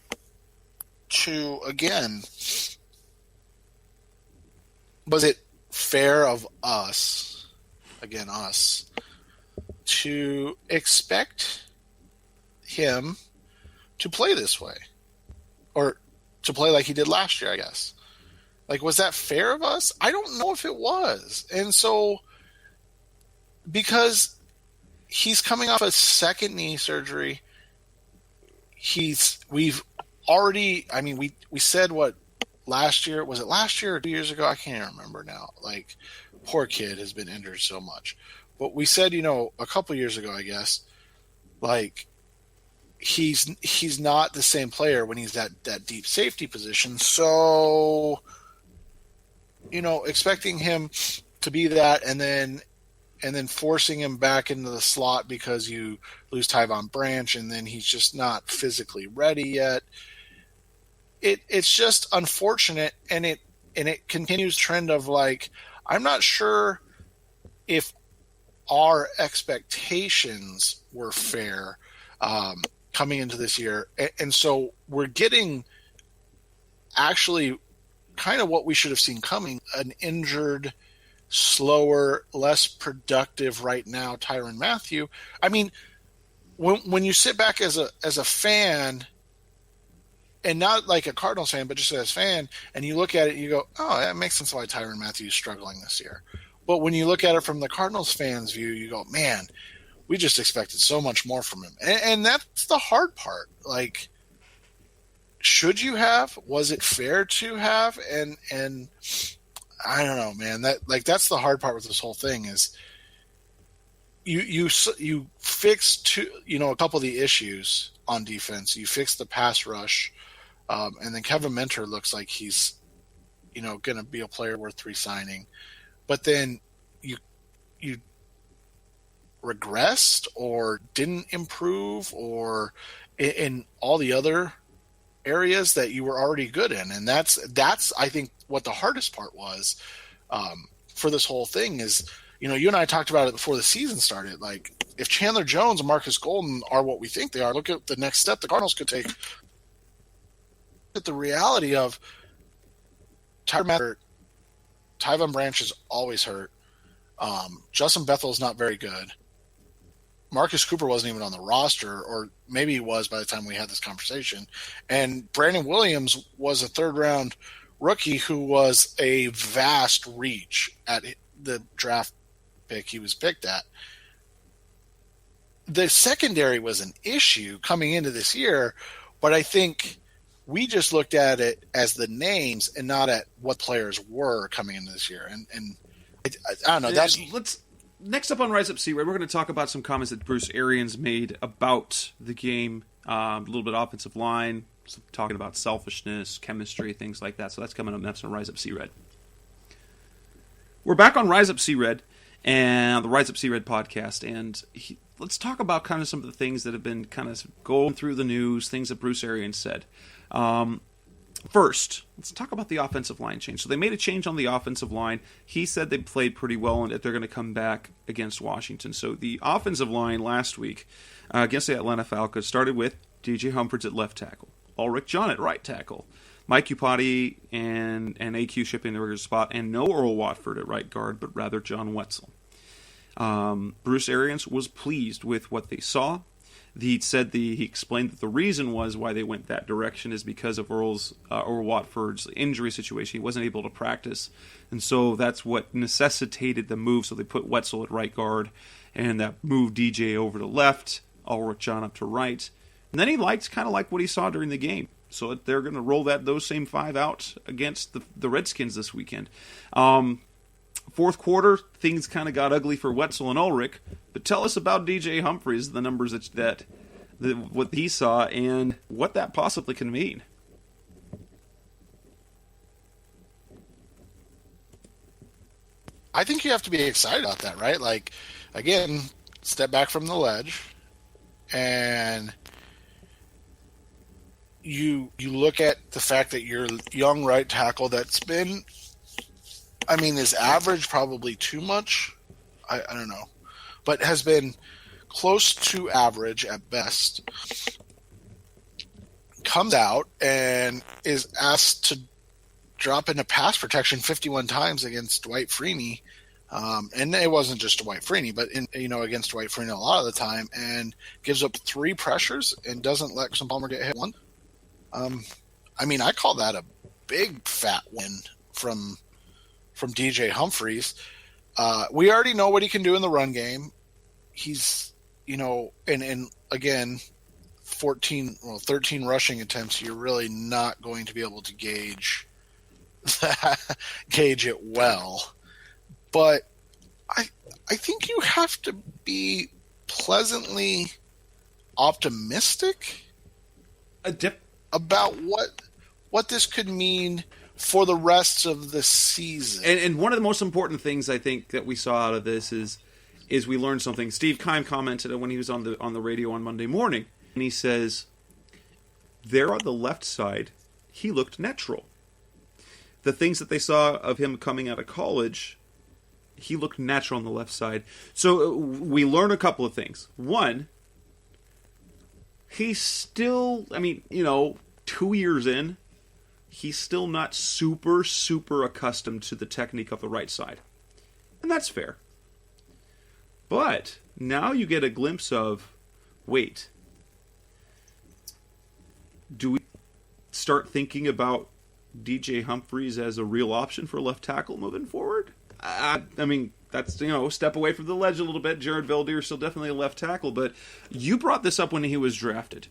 to, again, was it fair of us, to expect him to play this way? Or to play like he did last year, I guess. Like, was that fair of us? I don't know if it was. And so, because he's coming off a second knee surgery, we said, last year. Was it last year or 2 years ago? I can't even remember now. Like, poor kid has been injured so much. But we said, a couple years ago, I guess, like, he's not the same player when he's that deep safety position. So, expecting him to be that and then forcing him back into the slot because you lose Tyvon Branch and then he's just not physically ready yet. It's just unfortunate, and it continues trend of, like, I'm not sure if our expectations were fair coming into this year. And so we're getting actually kind of what we should have seen coming, an injured, slower, less productive right now Tyrann Mathieu. I mean, when you sit back as a fan, and not like a Cardinals fan, but just as a fan, and you look at it, you go, oh, that makes sense why Tyrann Mathieu is struggling this year. But when you look at it from the Cardinals fans' view, you go, man, we just expected so much more from him. And that's the hard part. Like, should you have? Was it fair to have? And I don't know, man. That's the hard part with this whole thing is you fix a couple of the issues on defense. You fix the pass rush, and then Kevin Minter looks like he's going to be a player worth re-signing. But then you regressed or didn't improve or in all the other areas that you were already good in. And that's I think what the hardest part was for this whole thing is, you and I talked about it before the season started. Like, if Chandler Jones and Marcus Golden are what we think they are, look at the next step the Cardinals could take. At the reality of Tyvon Branch is always hurt. Justin Bethel is not very good. Marcus Cooper wasn't even on the roster, or maybe he was by the time we had this conversation. And Brandon Williams was a third-round rookie who was a vast reach at the draft pick he was picked at. The secondary was an issue coming into this year, but I think we just looked at it as the names and not at what players were coming into this year. And I don't know. Next up on Rise Up C-Red, we're going to talk about some comments that Bruce Arians made about the game, a little bit offensive line, talking about selfishness, chemistry, things like that. So that's coming up next on Rise Up C-Red. We're back on Rise Up C-Red and the Rise Up C-Red podcast, and let's talk about kind of some of the things that have been kind of going through the news, things that Bruce Arians said. First, let's talk about the offensive line change. So they made a change on the offensive line. He said they played pretty well and that they're going to come back against Washington. So the offensive line last week against the Atlanta Falcons started with DJ Humphries at left tackle, Ulrich John at right tackle, Mike Upati and AQ shipping the regular spot, and no Earl Watford at right guard, but rather John Wetzel. Bruce Arians was pleased with what they saw. He explained that the reason was why they went that direction is because of Earl Watford's injury situation. He wasn't able to practice, and so that's what necessitated the move. So they put Wetzel at right guard, and that moved DJ over to left, Ulrich John up to right. And then he kind of liked what he saw during the game. So they're going to roll those same five out against the Redskins this weekend. Fourth quarter, things kind of got ugly for Wetzel and Ulrich. But tell us about DJ Humphries, the numbers that what he saw, and what that possibly can mean. I think you have to be excited about that, right? Like, again, step back from the ledge, and you look at the fact that your young right tackle that's been, is average probably too much? I don't know. But has been close to average at best, comes out and is asked to drop into pass protection 51 times against Dwight Freeney. And it wasn't just Dwight Freeney, but against Dwight Freeney a lot of the time, and gives up 3 pressures and doesn't let Carson Palmer get hit one. I call that a big fat win from DJ Humphries. We already know what he can do in the run game. He's, and again, 13 rushing attempts, you're really not going to be able to gauge gauge it well. But I think you have to be pleasantly optimistic about what this could mean for the rest of the season. And one of the most important things I think that we saw out of this is we learned something. Steve Keim commented when he was on the radio on Monday morning, and he says, there on the left side, he looked natural. The things that they saw of him coming out of college, he looked natural on the left side. So we learned a couple of things. One, he's still, 2 years in, he's still not super, super accustomed to the technique of the right side. And that's fair. But now you get a glimpse of, wait, do we start thinking about DJ Humphries as a real option for left tackle moving forward? That's, step away from the ledge a little bit. Jared Veldheer is still definitely a left tackle, but you brought this up when he was drafted.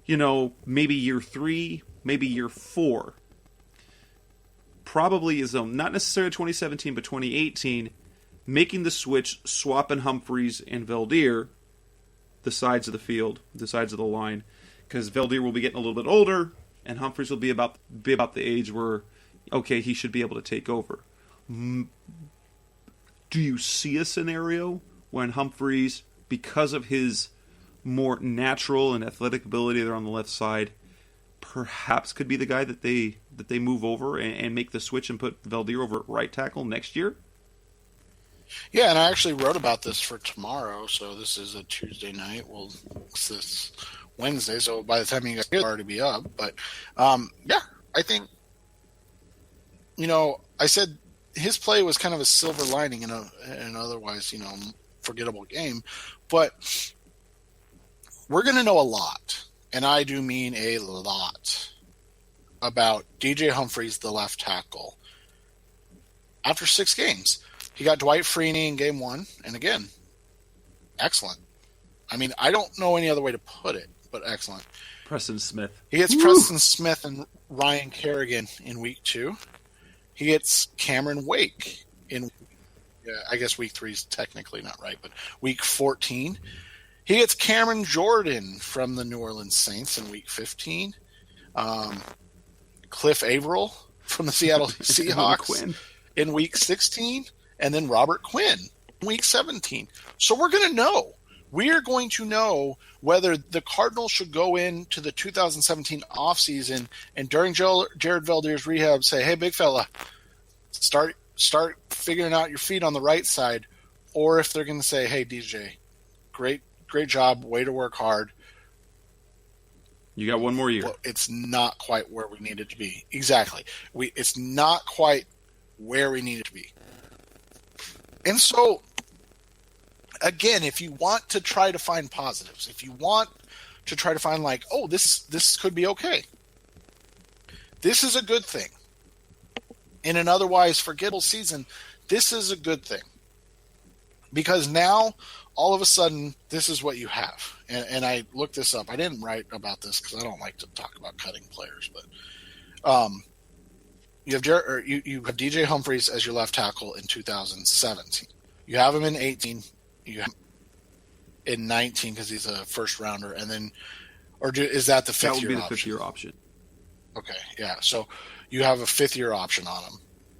Maybe year 3, maybe year 4. Probably is not necessarily 2017, but 2018, making the switch, swapping Humphries and Veldheer, the sides of the field, the sides of the line, because Veldheer will be getting a little bit older, and Humphries will be about the age where, okay, he should be able to take over. Do you see a scenario when Humphries, because of his more natural and athletic ability there on the left side, perhaps could be the guy that they move over and make the switch and put Veldheer over at right tackle next year? Yeah, and I actually wrote about this for tomorrow, so this is a Tuesday night. It's this Wednesday, so by the time you guys it'll already be up. But, yeah, I think, I said his play was kind of a silver lining in an otherwise, forgettable game. But we're going to know a lot, and I do mean a lot, about DJ Humphries, the left tackle, after 6 games. He got Dwight Freeney in game 1, and again, excellent. I don't know any other way to put it, but excellent. Preston Smith. He gets Preston Smith and Ryan Kerrigan in week 2. He gets Cameron Wake in, I guess week 3 is technically not right, but week 14. He gets Cameron Jordan from the New Orleans Saints in week 15. Cliff Averill from the Seattle Seahawks in week 16. And then Robert Quinn in week 17. So we're going to know. We are going to know whether the Cardinals should go into the 2017 offseason and during Jared Veldheer's rehab say, hey, big fella, start figuring out your feet on the right side, or if they're going to say, hey, DJ, great job, way to work hard. You got one more year. Well, it's not quite where we need it to be. Exactly. It's not quite where we need it to be. And so, again, if you want to try to find positives, if you want to try to find this could be okay. This is a good thing. In an otherwise forgettable season, this is a good thing. Because now, all of a sudden, this is what you have. And I looked this up. I didn't write about this because I don't like to talk about cutting players. But you have DJ Humphries as your left tackle in 2017. You have him in 18. You have him in 19 because he's a first rounder, and then, is that the 5th year option? That would be the 5th year option. Okay, yeah. So you have a 5th year option on him.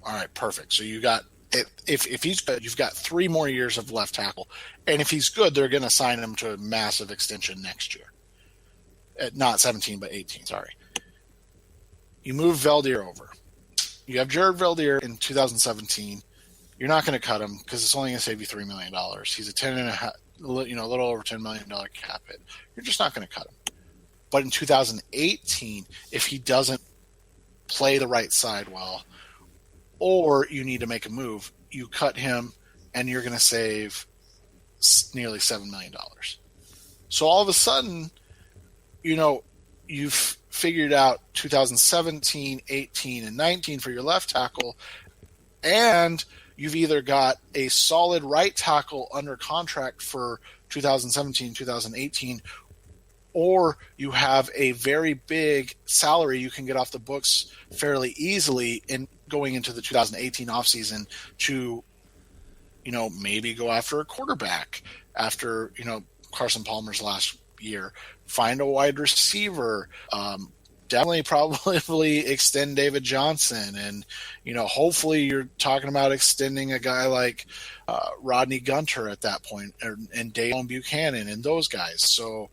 All right, perfect. So you got if he's good, you've got 3 more years of left tackle, and if he's good, they're going to sign him to a massive extension next year. Not 17, but 18. Sorry. You move Veldheer over. You have Jared Veldheer in 2017. You're not going to cut him because it's only going to save you $3 million. He's a $10.5, a little over $10 million cap hit. You're just not going to cut him. But in 2018, if he doesn't play the right side well, or you need to make a move, you cut him, and you're going to save nearly $7 million. So all of a sudden, you've figured out 2017, 18, and 19 for your left tackle, and you've either got a solid right tackle under contract for 2017, 2018, or you have a very big salary you can get off the books fairly easily in going into the 2018 offseason to, maybe go after a quarterback after, Carson Palmer's last year, find a wide receiver, definitely probably extend David Johnson. And, hopefully you're talking about extending a guy like Rodney Gunter at that point, and Dale Buchanan and those guys. So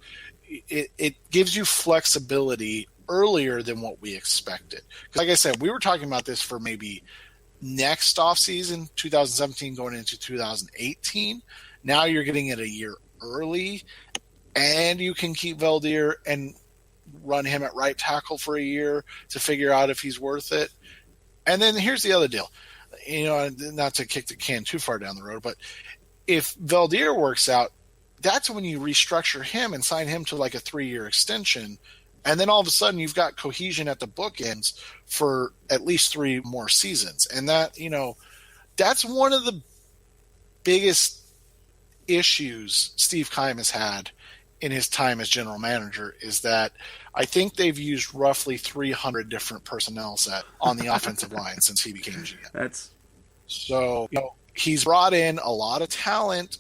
it gives you flexibility earlier than what we expected. Like I said, we were talking about this for maybe next offseason, 2017 going into 2018. Now you're getting it a year early, and you can keep Valdir and run him at right tackle for a year to figure out if he's worth it. And then here's the other deal, not to kick the can too far down the road, but if Valdir works out, that's when you restructure him and sign him to like a 3-year extension. And then all of a sudden you've got cohesion at the bookends for at least 3 more seasons. And that, that's one of the biggest issues Steve Keim has had in his time as general manager, is that I think they've used roughly 300 different personnel set on the offensive line since he became GM. So he's brought in a lot of talent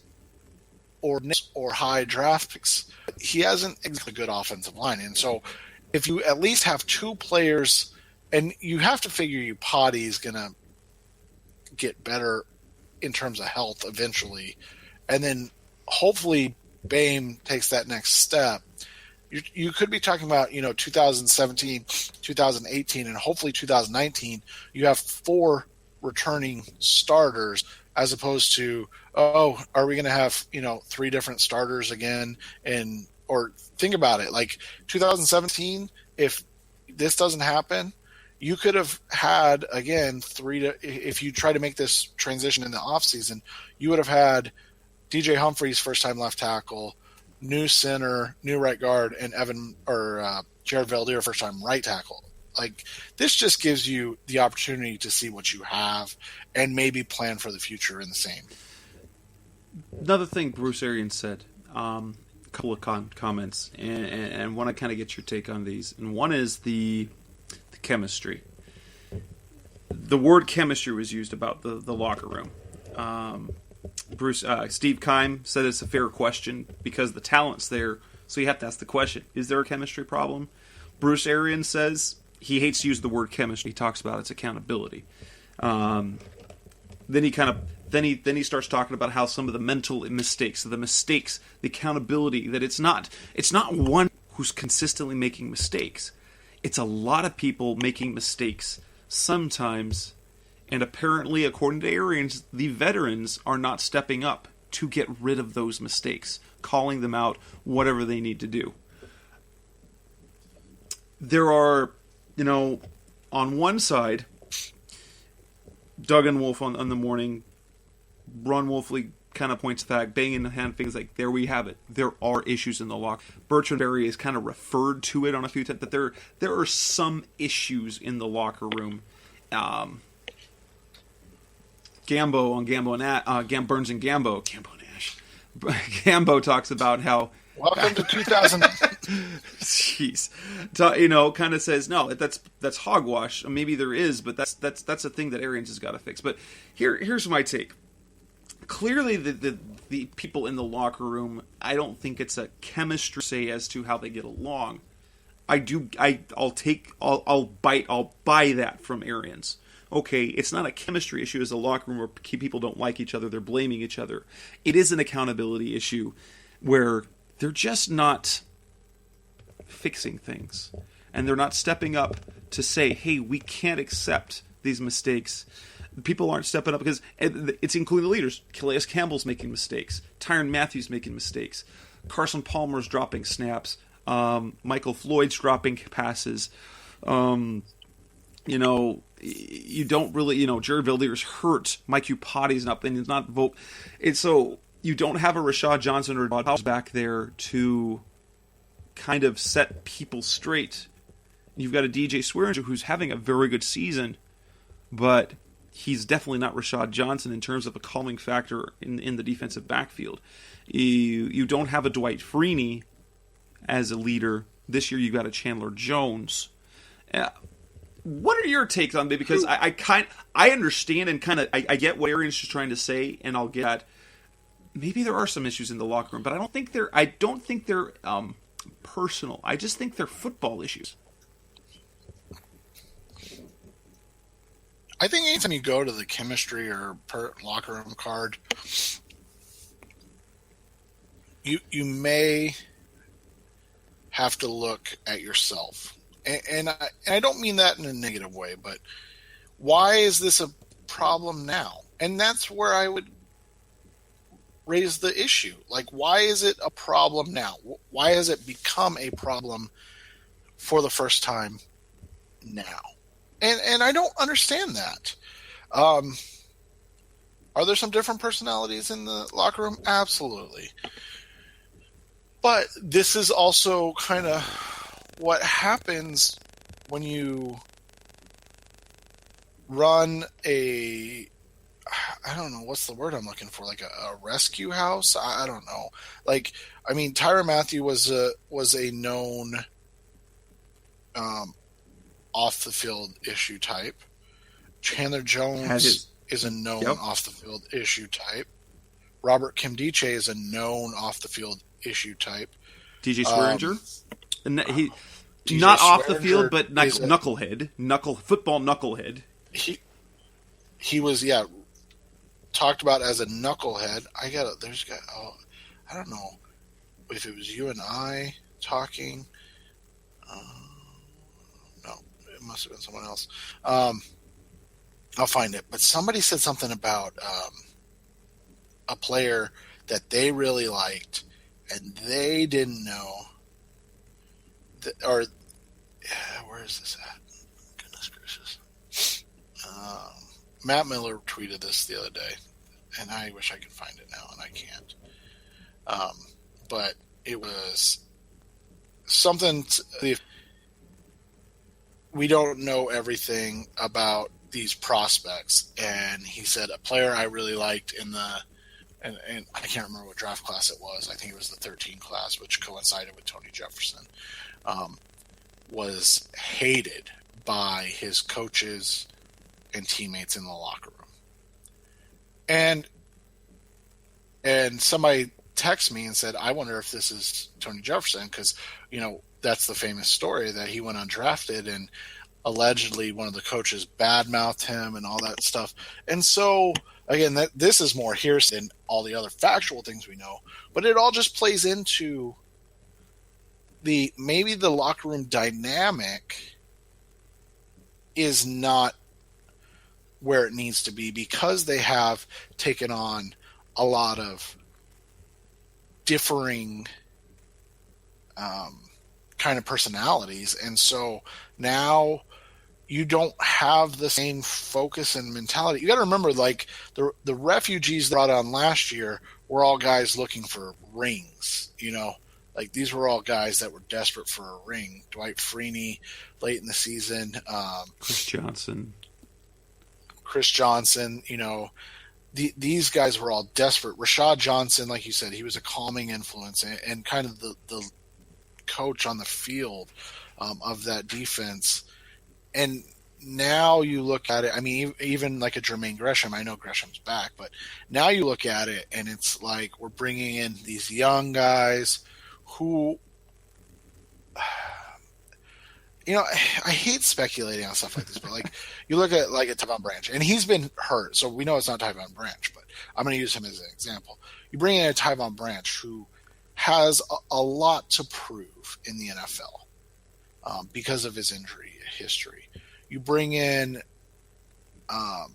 or high draft picks. He hasn't a good offensive line. And so if you at least have 2 players, and you have to figure Potty is going to get better in terms of health eventually, and then hopefully Boehm takes that next step. You could be talking about, 2017, 2018, and hopefully 2019, you have 4 returning starters, as opposed to, are we going to have, 3 different starters again? Or think about it, like 2017, if this doesn't happen, you could have had, again, if you try to make this transition in the offseason, you would have had DJ Humphries, first-time left tackle, new center, new right guard, and Jared Valdir, first-time right tackle. Like, this just gives you the opportunity to see what you have and maybe plan for the future in the same. Another thing Bruce Arians said, a couple of comments, and want to kind of get your take on these. And one is the chemistry. The word chemistry was used about the locker room. Steve Keim said it's a fair question because the talent's there, so you have to ask the question: is there a chemistry problem? Bruce Arians says he hates to use the word chemistry. He talks about its accountability. Then he starts talking about how some of the mental mistakes, the accountability, that it's not one who's consistently making mistakes. It's a lot of people making mistakes sometimes. And apparently, according to Arians, the veterans are not stepping up to get rid of those mistakes, calling them out, whatever they need to do. There are, on one side, Doug and Wolf on the morning, Ron Wolfley kind of points to the fact, banging the hand things like, there we have it. There are issues in the locker. Bertrand Berry has kind of referred to it on a few times, that there are some issues in the locker room. Burns and Gambo Nash. Gambo talks about how. Welcome to 2000. Jeez, kind of says no. That's hogwash. Maybe there is, but that's a thing that Arians has got to fix. But here's my take. Clearly, the people in the locker room, I don't think it's a chemistry say as to how they get along. I'll buy that from Arians. Okay, it's not a chemistry issue as a locker room where people don't like each other, they're blaming each other. It is an accountability issue where they're just not fixing things. And they're not stepping up to say, hey, we can't accept these mistakes. People aren't stepping up because it's including the leaders. Calais Campbell's making mistakes. Tyrann Matthews making mistakes. Carson Palmer's dropping snaps. Michael Floyd's dropping passes. You don't really, Jared Valdir's hurt. Mike Upati's not, and he's not vote. It's so you don't have a Rashad Johnson or Todd back there to kind of set people straight. You've got a DJ Swearinger who's having a very good season, but he's definitely not Rashad Johnson in terms of a calming factor in the defensive backfield. You don't have a Dwight Freeney as a leader. This year you got a Chandler Jones. What are your takes on it? Because I understand and kind of I get what Arian's just trying to say, and I'll get that. Maybe there are some issues in the locker room, but I don't think they're personal. I just think they're football issues. I think anytime you go to the chemistry or locker room card, you may have to look at yourself. And I don't mean that in a negative way, but why is this a problem now? And that's where I would raise the issue. Like, why is it a problem now? Why has it become a problem for the first time now? And I don't understand that. Are there some different personalities in the locker room? Absolutely. But this is also kind of what happens when you run I don't know, what's the word I'm looking for? Like a rescue house? I don't know. Like, I mean, Tyrann Mathieu was a known off the field issue type. Chandler Jones is a known off the field issue type. Robert Kimdiche is a known off the field issue type. DJ Swearinger? He DJ not off the Swearinger field, but knucklehead, football knucklehead. He was talked about as a knucklehead. I don't know if it was you and I talking. No, it must have been someone else. I'll find it. But somebody said something about a player that they really liked, and they didn't know. Where is this at? Goodness gracious. Matt Miller tweeted this the other day, and I wish I could find it now, and I can't. But it was something. We don't know everything about these prospects, and he said a player I really liked and I can't remember what draft class it was. I think it was the 13 class, which coincided with Tony Jefferson. Was hated by his coaches and teammates in the locker room. And somebody texted me and said, I wonder if this is Tony Jefferson, because, that's the famous story that he went undrafted and allegedly one of the coaches badmouthed him and all that stuff. And so, again, this is more hearsay than all the other factual things we know, but it all just plays into maybe the locker room dynamic is not where it needs to be, because they have taken on a lot of differing kind of personalities. And so now you don't have the same focus and mentality. You got to remember, like, the refugees brought on last year were all guys looking for rings, Like, these were all guys that were desperate for a ring. Dwight Freeney late in the season. Chris Johnson, these guys were all desperate. Rashad Johnson, like you said, he was a calming influence and kind of the coach on the field of that defense. And now you look at it, I mean, even like a Jermaine Gresham, I know Gresham's back, but now you look at it and it's like we're bringing in these young guys who, I hate speculating on stuff like this, but like you look at like a Tyvon Branch, and he's been hurt, so we know it's not Tyvon Branch, but I'm going to use him as an example. You bring in a Tyvon Branch who has a lot to prove in the NFL because of his injury history. You bring in, a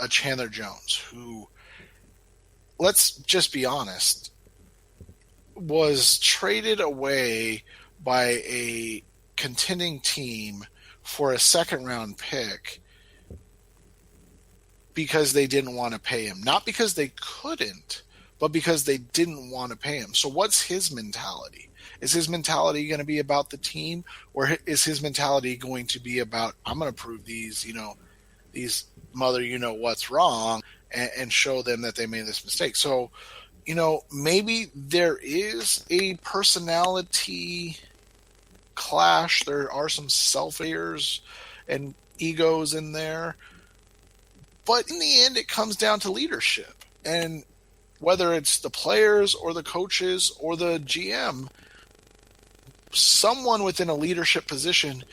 Chandler Jones who, let's just be honest, was traded away by a contending team for a second-round pick because they didn't want to pay him. Not because they couldn't, but because they didn't want to pay him. So what's his mentality? Is his mentality going to be about the team, or is his mentality going to be about, I'm going to prove these mother what's wrong and show them that they made this mistake? So maybe there is a personality clash. There are some self-haters and egos in there. But in the end, it comes down to leadership. And whether it's the players or the coaches or the GM, someone within a leadership position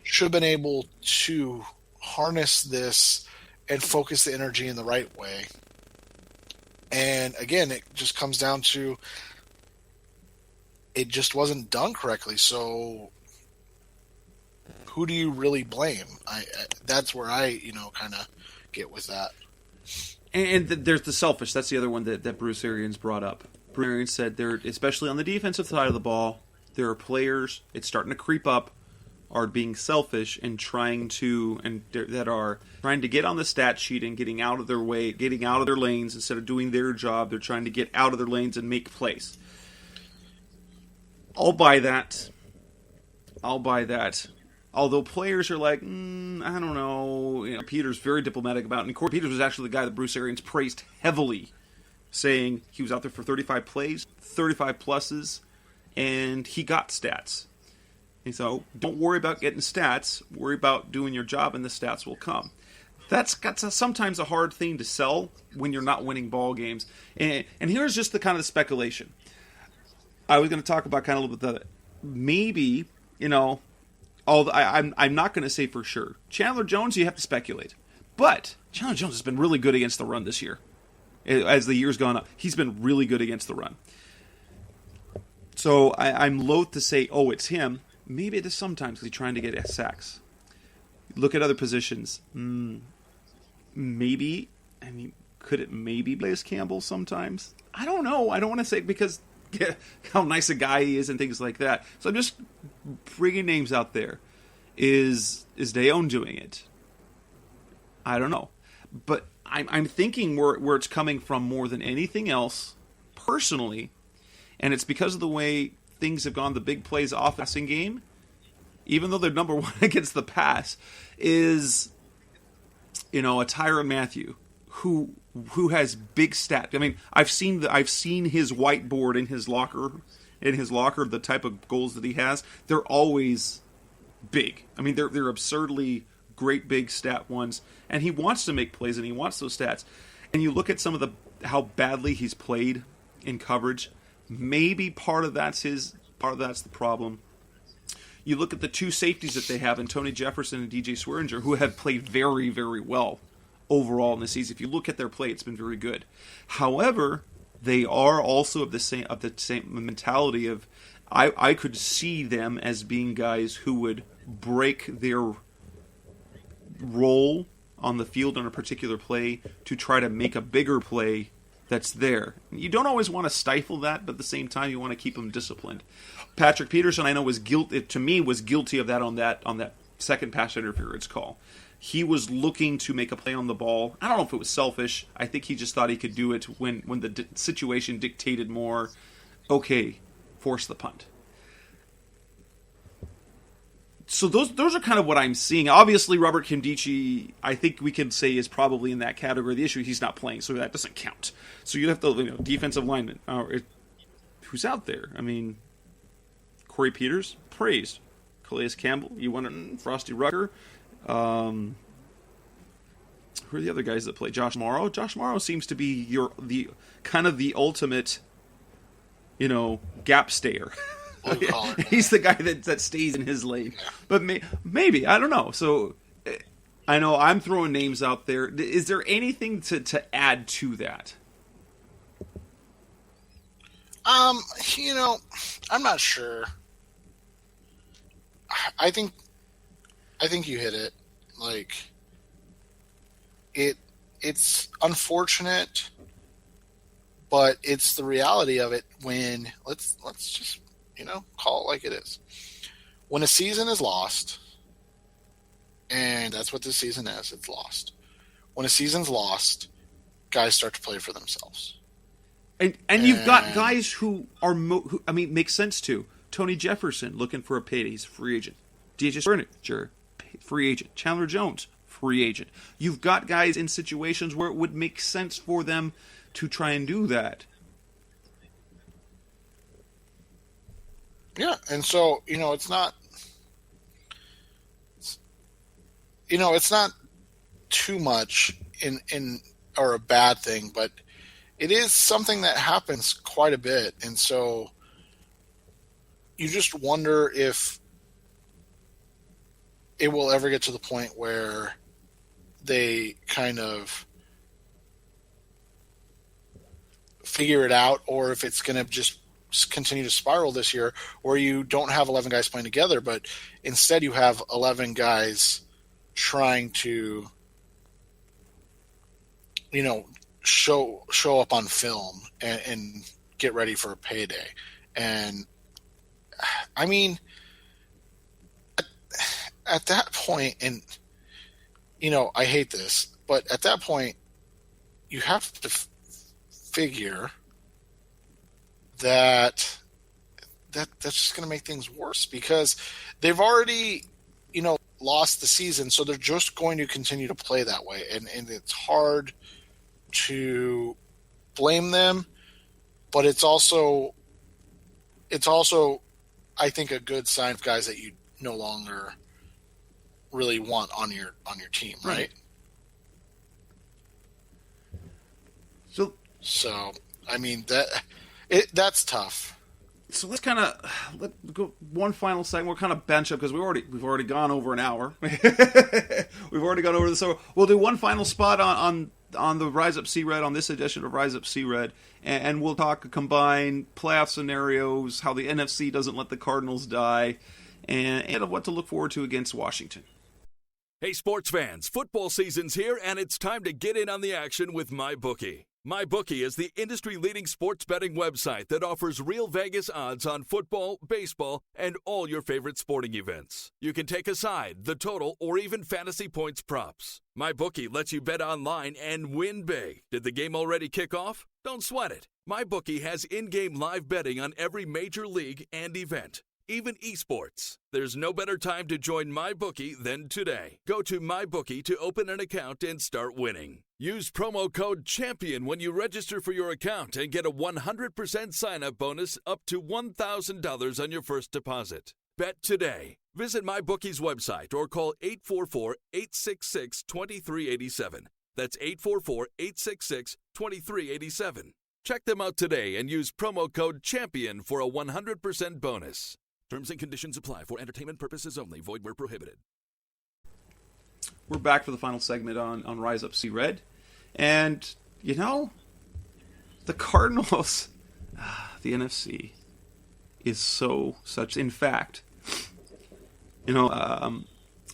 should have been able to harness this and focus the energy in the right way. And again, it just comes down to it just wasn't done correctly. So who do you really blame? That's where I kind of get with that. And there's the selfish. That's the other one that Bruce Arians brought up. Bruce Arians said there, especially on the defensive side of the ball, there are players, it's starting to creep up, are being selfish and that are trying to get on the stat sheet and getting out of their way, getting out of their lanes instead of doing their job. They're trying to get out of their lanes and make plays. I'll buy that. Although players are like, I don't know. Peter's very diplomatic about it. And Corey Peters was actually the guy that Bruce Arians praised heavily, saying he was out there for 35 plays, 35 pluses, and he got stats. And so don't worry about getting stats. Worry about doing your job, and the stats will come. That's sometimes a hard thing to sell when you're not winning ball games. And here's just the kind of speculation. I was going to talk about kind of a little bit maybe, I'm not going to say for sure. Chandler Jones, you have to speculate. But Chandler Jones has been really good against the run this year. As the year's gone up, he's been really good against the run. So I'm loath to say, it's him. Maybe it is sometimes because he's trying to get sacks. Look at other positions. Maybe. Could it maybe Blaise Campbell sometimes? I don't know. I don't want to say because how nice a guy he is and things like that. So I'm just bringing names out there. Is Deon doing it? I don't know. But I'm thinking where it's coming from more than anything else, personally, and it's because of the way things have gone, the big plays offensive game, even though they're number one against the pass, is, a Tyrann Mathieu who has big stats. I mean, I've seen his whiteboard in his locker, the type of goals that he has. They're always big. I mean, they're absurdly great big stat ones, and he wants to make plays and he wants those stats. And you look at some of how badly he's played in coverage. Maybe part of that's the problem. You look at the two safeties that they have in Tony Jefferson and DJ Swearinger, who have played very, very well overall in the season. If you look at their play, it's been very good. However, they are also of the same mentality of I could see them as being guys who would break their role on the field on a particular play to try to make a bigger play that's there. You don't always want to stifle that, but at the same time, you want to keep them disciplined. Patrick Peterson, I know, was guilty of that on that second pass interference call. He was looking to make a play on the ball. I don't know if it was selfish. I think he just thought he could do it when the situation dictated more. Okay, force the punt. So those are kind of what I'm seeing. Obviously, Robert Kimdichie, I think we can say, is probably in that category. The issue, he's not playing, so that doesn't count. So you have to, defensive lineman. Who's out there? I mean, Corey Peters, praised. Calais Campbell, you want Frosty Rucker. Who are the other guys that play? Josh Morrow. Josh Morrow seems to be the ultimate, gap stayer. He's the guy that stays in his lane. But maybe, I don't know. So I know I'm throwing names out there. Is there anything to add to that? I'm not sure. I think you hit it. Like, it's unfortunate, but it's the reality of it when let's just call it like it is. When a season is lost, and that's what this season is, it's lost. When a season's lost, guys start to play for themselves. And you've got guys who are make sense too. Tony Jefferson looking for a payday, he's a free agent. DJ Furniture, free agent. Chandler Jones, free agent. You've got guys in situations where it would make sense for them to try and do that. Yeah, and so, it's not too much in or a bad thing, but it is something that happens quite a bit. And so you just wonder if it will ever get to the point where they kind of figure it out, or if it's going to just continue to spiral this year where you don't have 11 guys playing together, but instead you have 11 guys trying to, show up on film and get ready for a payday. And I mean, at that point, and I hate this, but at that point you have to figure that's just going to make things worse, because they've already, lost the season. So they're just going to continue to play that way. And it's hard to blame them, but it's also, I think, a good sign of guys that you no longer really want on your team. Right. So, I mean, that's tough. So let's go one final segment. We'll kind of bench up because we've already gone over an hour. We've already gone over this. So we'll do one final spot on the Rise Up Sea Red, on this edition of Rise Up Sea Red, and we'll talk combine playoff scenarios, how the NFC doesn't let the Cardinals die, and what to look forward to against Washington. Hey, sports fans, football season's here, and it's time to get in on the action with MyBookie. MyBookie is the industry-leading sports betting website that offers real Vegas odds on football, baseball, and all your favorite sporting events. You can take a side, the total, or even fantasy points props. MyBookie lets you bet online and win big. Did the game already kick off? Don't sweat it. MyBookie has in-game live betting on every major league and event, even esports. There's no better time to join MyBookie than today. Go to MyBookie to open an account and start winning. Use promo code CHAMPION when you register for your account and get a 100% sign-up bonus up to $1,000 on your first deposit. Bet today. Visit MyBookie's website or call 844-866-2387. That's 844-866-2387. Check them out today and use promo code CHAMPION for a 100% bonus. Terms and conditions apply for entertainment purposes only. Void where prohibited. We're back for the final segment on Rise Up Sea Red. And, the Cardinals, the NFC, is such. In fact, I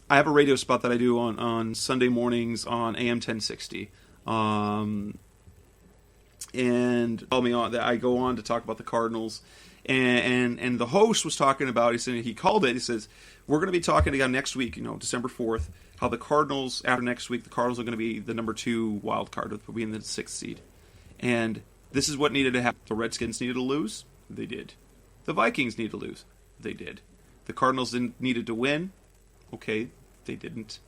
have a radio spot that I do on Sunday mornings on AM 1060. And tell me on that I go on to talk about the Cardinals. And the host was talking about, he called it, he says, we're going to be talking again next week, December 4th, how the Cardinals, after next week, the Cardinals are going to be the number 2 wild card, will be in the 6th seed. And this is what needed to happen. The Redskins needed to lose. They did. The Vikings needed to lose. They did. The Cardinals needed to win. Okay, they didn't.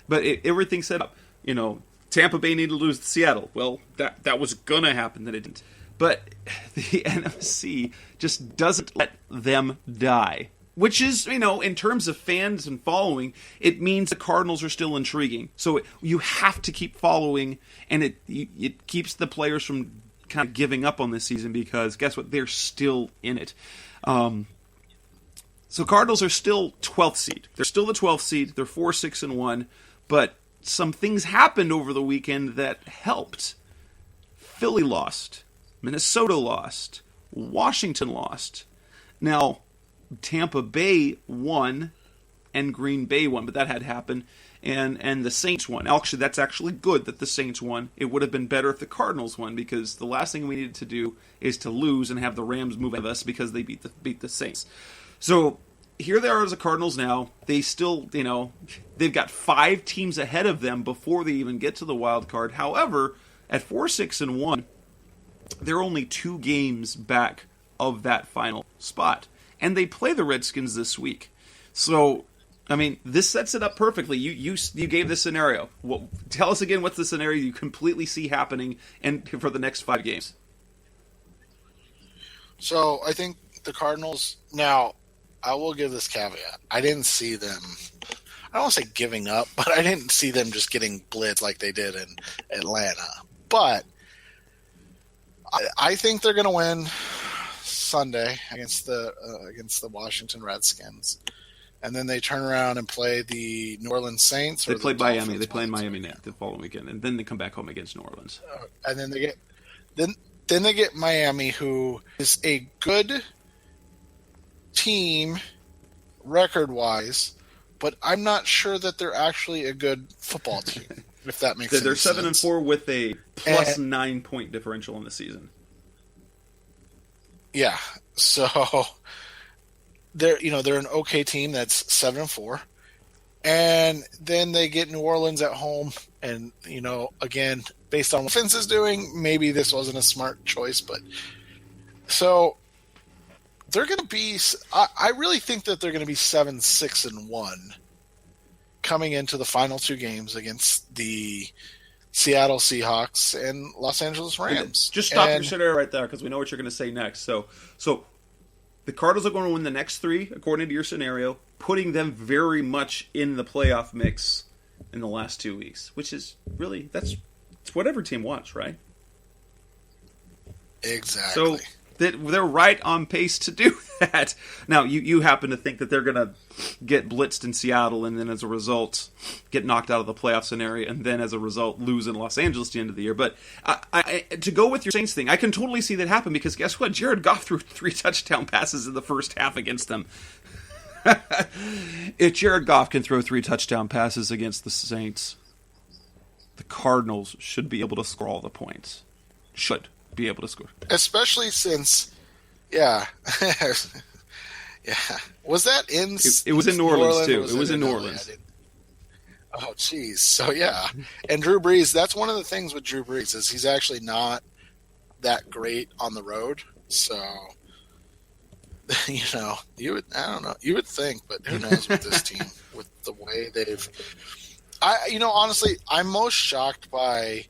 But everything set up. Tampa Bay needed to lose to Seattle. Well, that was going to happen. That it didn't. But the NFC just doesn't let them die. Which is, in terms of fans and following, it means the Cardinals are still intriguing. So you have to keep following, and it keeps the players from kind of giving up on this season, because guess what? They're still in it. So Cardinals are still 12th seed. They're still the 12th seed. They're 4-6-1, but some things happened over the weekend that helped. Philly lost. Minnesota lost. Washington lost. Now, Tampa Bay won and Green Bay won, but that had happened, and the Saints won. Actually, that's actually good that the Saints won. It would have been better if the Cardinals won, because the last thing we needed to do is to lose and have the Rams move out of us because they beat the Saints. So here they are as the Cardinals now. They still, they've got 5 teams ahead of them before they even get to the wild card. However, at 4-6-1, they're only 2 games back of that final spot. And they play the Redskins this week. So I mean, this sets it up perfectly. You gave this scenario. Well, tell us again what's the scenario you completely see happening and for the next 5 games. So I think the Cardinals. Now, I will give this caveat. I didn't see them. I don't want to say giving up, but I didn't see them just getting blitzed like they did in Atlanta. But I think they're going to win Sunday against the Washington Redskins. And then they turn around and play the New Orleans Saints. They play Miami. They play in Miami now the following weekend, and then they come back home against New Orleans. And then they get Miami, who is a good team record-wise, but I'm not sure that they're actually a good football team. If that makes sense. They're 7-4 with a plus 9-point differential in the season. Yeah, so. They're an okay team that's 7-4, and then they get New Orleans at home, and again, based on what Vince is doing, maybe this wasn't a smart choice, but so they're going to be. I really think that they're going to be 7-6-1 coming into the final 2 games against the Seattle Seahawks and Los Angeles Rams. Just stop your shit right there because we know what you're going to say next. So. The Cardinals are going to win the next 3, according to your scenario, putting them very much in the playoff mix in the last 2 weeks, which is really, it's what every team wants, right? Exactly. So they're right on pace to do that. Now, you happen to think that they're going to get blitzed in Seattle and then as a result get knocked out of the playoff scenario and then as a result lose in Los Angeles at the end of the year. But to go with your Saints thing, I can totally see that happen because guess what? Jared Goff threw 3 touchdown passes in the first half against them. If Jared Goff can throw 3 touchdown passes against the Saints, the Cardinals should be able to score all the points. Should be able to score. Especially since, yeah. Yeah. Was that in... It was in New Orleans, too. It was in New Orleans. Oh, geez. So, yeah. And Drew Brees, that's one of the things with Drew Brees is he's actually not that great on the road. So, you would think, but who knows with this team, with the way they've... honestly, I'm most shocked by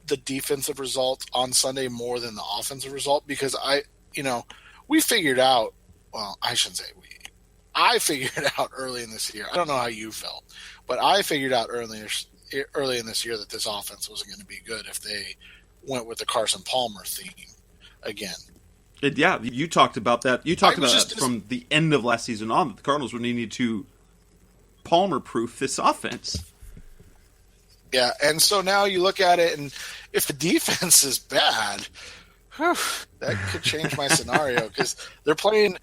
the defensive result on Sunday more than the offensive result because we figured out, well, I shouldn't say we. I figured out early in this year. I don't know how you felt, but I figured out early in this year that this offense wasn't going to be good if they went with the Carson Palmer theme again. Yeah, you talked about that. You talked about that from the end of last season on. That the Cardinals would need to Palmer-proof this offense. Yeah, and so now you look at it, and if the defense is bad, that could change my scenario because they're playing.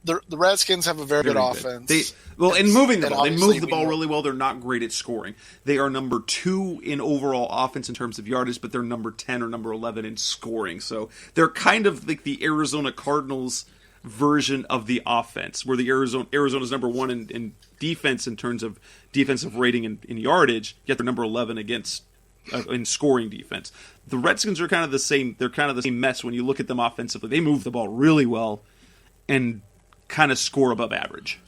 The Redskins have a very good offense. In moving the ball, they move the ball really well. They're not great at scoring. They are number 2 in overall offense in terms of yardage, but they're number 10 or number 11 in scoring. So they're kind of like the Arizona Cardinals version of the offense, where the Arizona's number 1 in defense in terms of defensive rating in yardage, yet they're number 11 against in scoring defense. The Redskins are kind of the same. They're kind of the same mess when you look at them offensively. They move the ball really well and kind of score above average.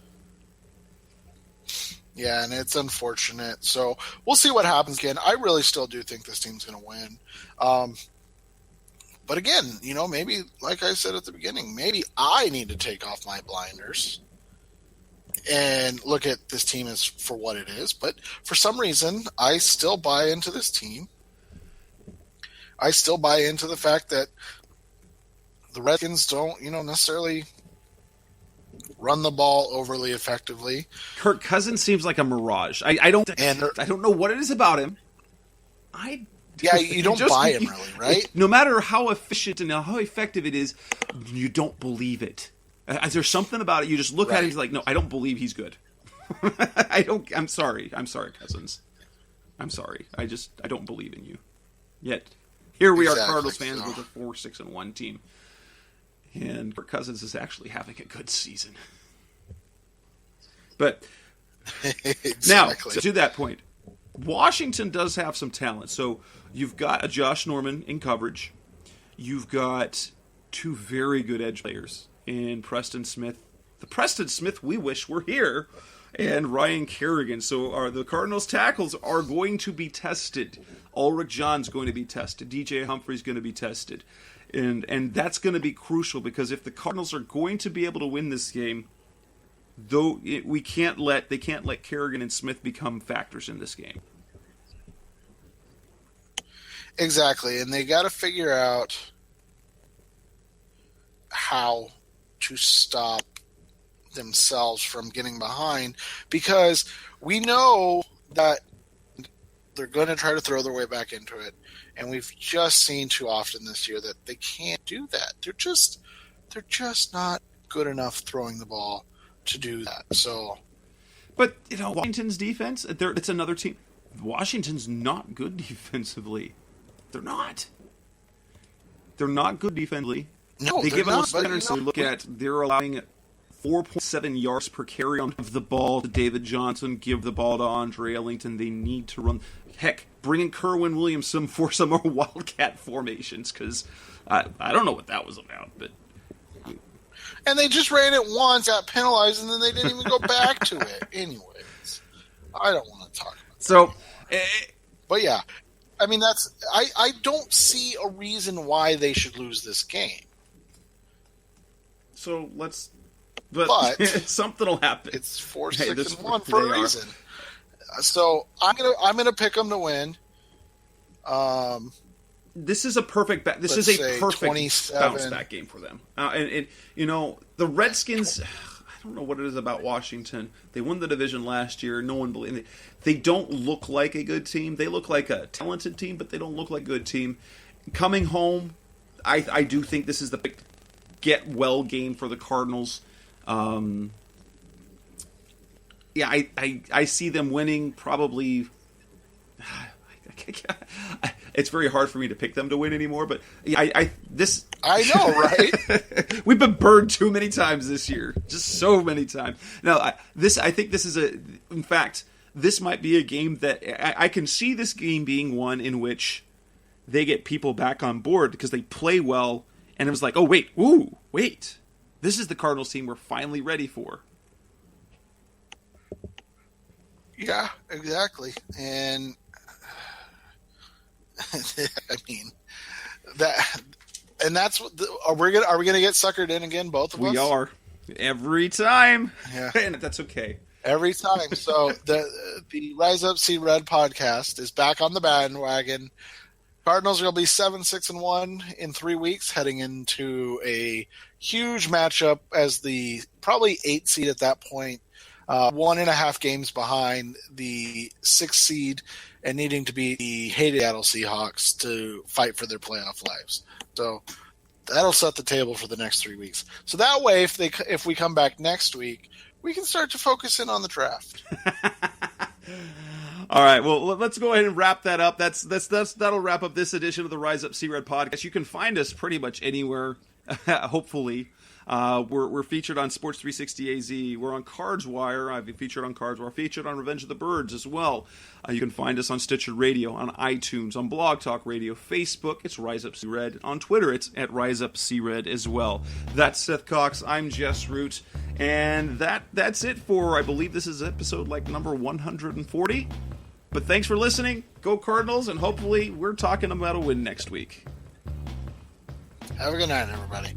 Yeah, and it's unfortunate. So we'll see what happens again. I really still do think this team's going to win. But again, maybe, like I said at the beginning, maybe I need to take off my blinders and look at this team as for what it is. But for some reason, I still buy into this team. I still buy into the fact that the Redskins don't, necessarily run the ball overly effectively. Kirk Cousins seems like a mirage. I don't know what it is about him. You don't buy him really, right? No matter how efficient and how effective it is, you don't believe it. There's something about it. You just look at it and like, no, I don't believe he's good. I'm sorry. I'm sorry, Cousins. I'm sorry. I don't believe in you. Yet, here we are, Cardinals fans with a 4-6-1 team. And Kirk Cousins is actually having a good season. But now, to that point, Washington does have some talent. So you've got a Josh Norman in coverage. You've got 2 very good edge players in Preston Smith the Preston Smith we wish were here, and Ryan Kerrigan. So the Cardinals tackles are going to be tested. Ulrich John's going to be tested. DJ Humphries going to be tested. And that's going to be crucial, because if the Cardinals are going to be able to win this game, they can't let Kerrigan and Smith become factors in this game. Exactly, and they got to figure out how to stop themselves from getting behind, because we know that they're going to try to throw their way back into it, and we've just seen too often this year that they can't do that. They're just not good enough throwing the ball to do that. So, but Washington's defense, it's another team. Washington's not good defensively. They're not. They're not good defensively. No, they give us. They're allowing 4.7 yards per carry on the ball to David Johnson. Give the ball to Andre Ellington. They need to run. Heck, bring in Kerwin Williams for some more Wildcat formations, because I don't know what that was about, but. And they just ran it once, got penalized, and then they didn't even go back to it. Anyways, I don't want to talk about that. So, but yeah, I mean, I don't see a reason why they should lose this game. So but something will happen. It's 4-6-1 for a reason. So I'm gonna pick them to win. This is a perfect bounce back game for them. And the Redskins, I don't know what it is about Washington. They won the division last year. No one believed it. They don't look like a good team. They look like a talented team, but they don't look like a good team. Coming home, I do think this is the big get well game for the Cardinals. I see them winning probably. It's very hard for me to pick them to win anymore, but I know, right? We've been burned too many times this year, just so many times. Now, I think this is in fact, this might be a game that I can see this game being one in which they get people back on board because they play well, and it was like, oh wait, this is the Cardinals team we're finally ready for. Yeah, exactly, and. I mean that's what are we gonna get suckered in again? Both of us. We are every time. Yeah, and that's okay. Every time. So the Rise Up See Red podcast is back on the bandwagon. Cardinals are gonna be 7-6-1 in 3 weeks, heading into a huge matchup as the probably 8th seed at that point. 1.5 games behind the 6th seed and needing to beat the hated Seattle Seahawks to fight for their playoff lives. So that'll set the table for the next 3 weeks. So that way, if we come back next week, we can start to focus in on the draft. All right, well, let's go ahead and wrap that up. That'll wrap up this edition of the Rise Up See Red podcast. You can find us pretty much anywhere, hopefully. We're featured on Sports 360 AZ. We're on Cards Wire. I've been featured on Cards Wire. Featured on Revenge of the Birds as well. You can find us on Stitcher Radio, on iTunes, on Blog Talk Radio, Facebook. It's Rise Up See Red. On Twitter, it's at Rise Up See Red as well. That's Seth Cox. I'm Jess Root. And that's it for, I believe this is episode number 140. But thanks for listening. Go Cardinals, and hopefully we're talking about a win next week. Have a good night, everybody.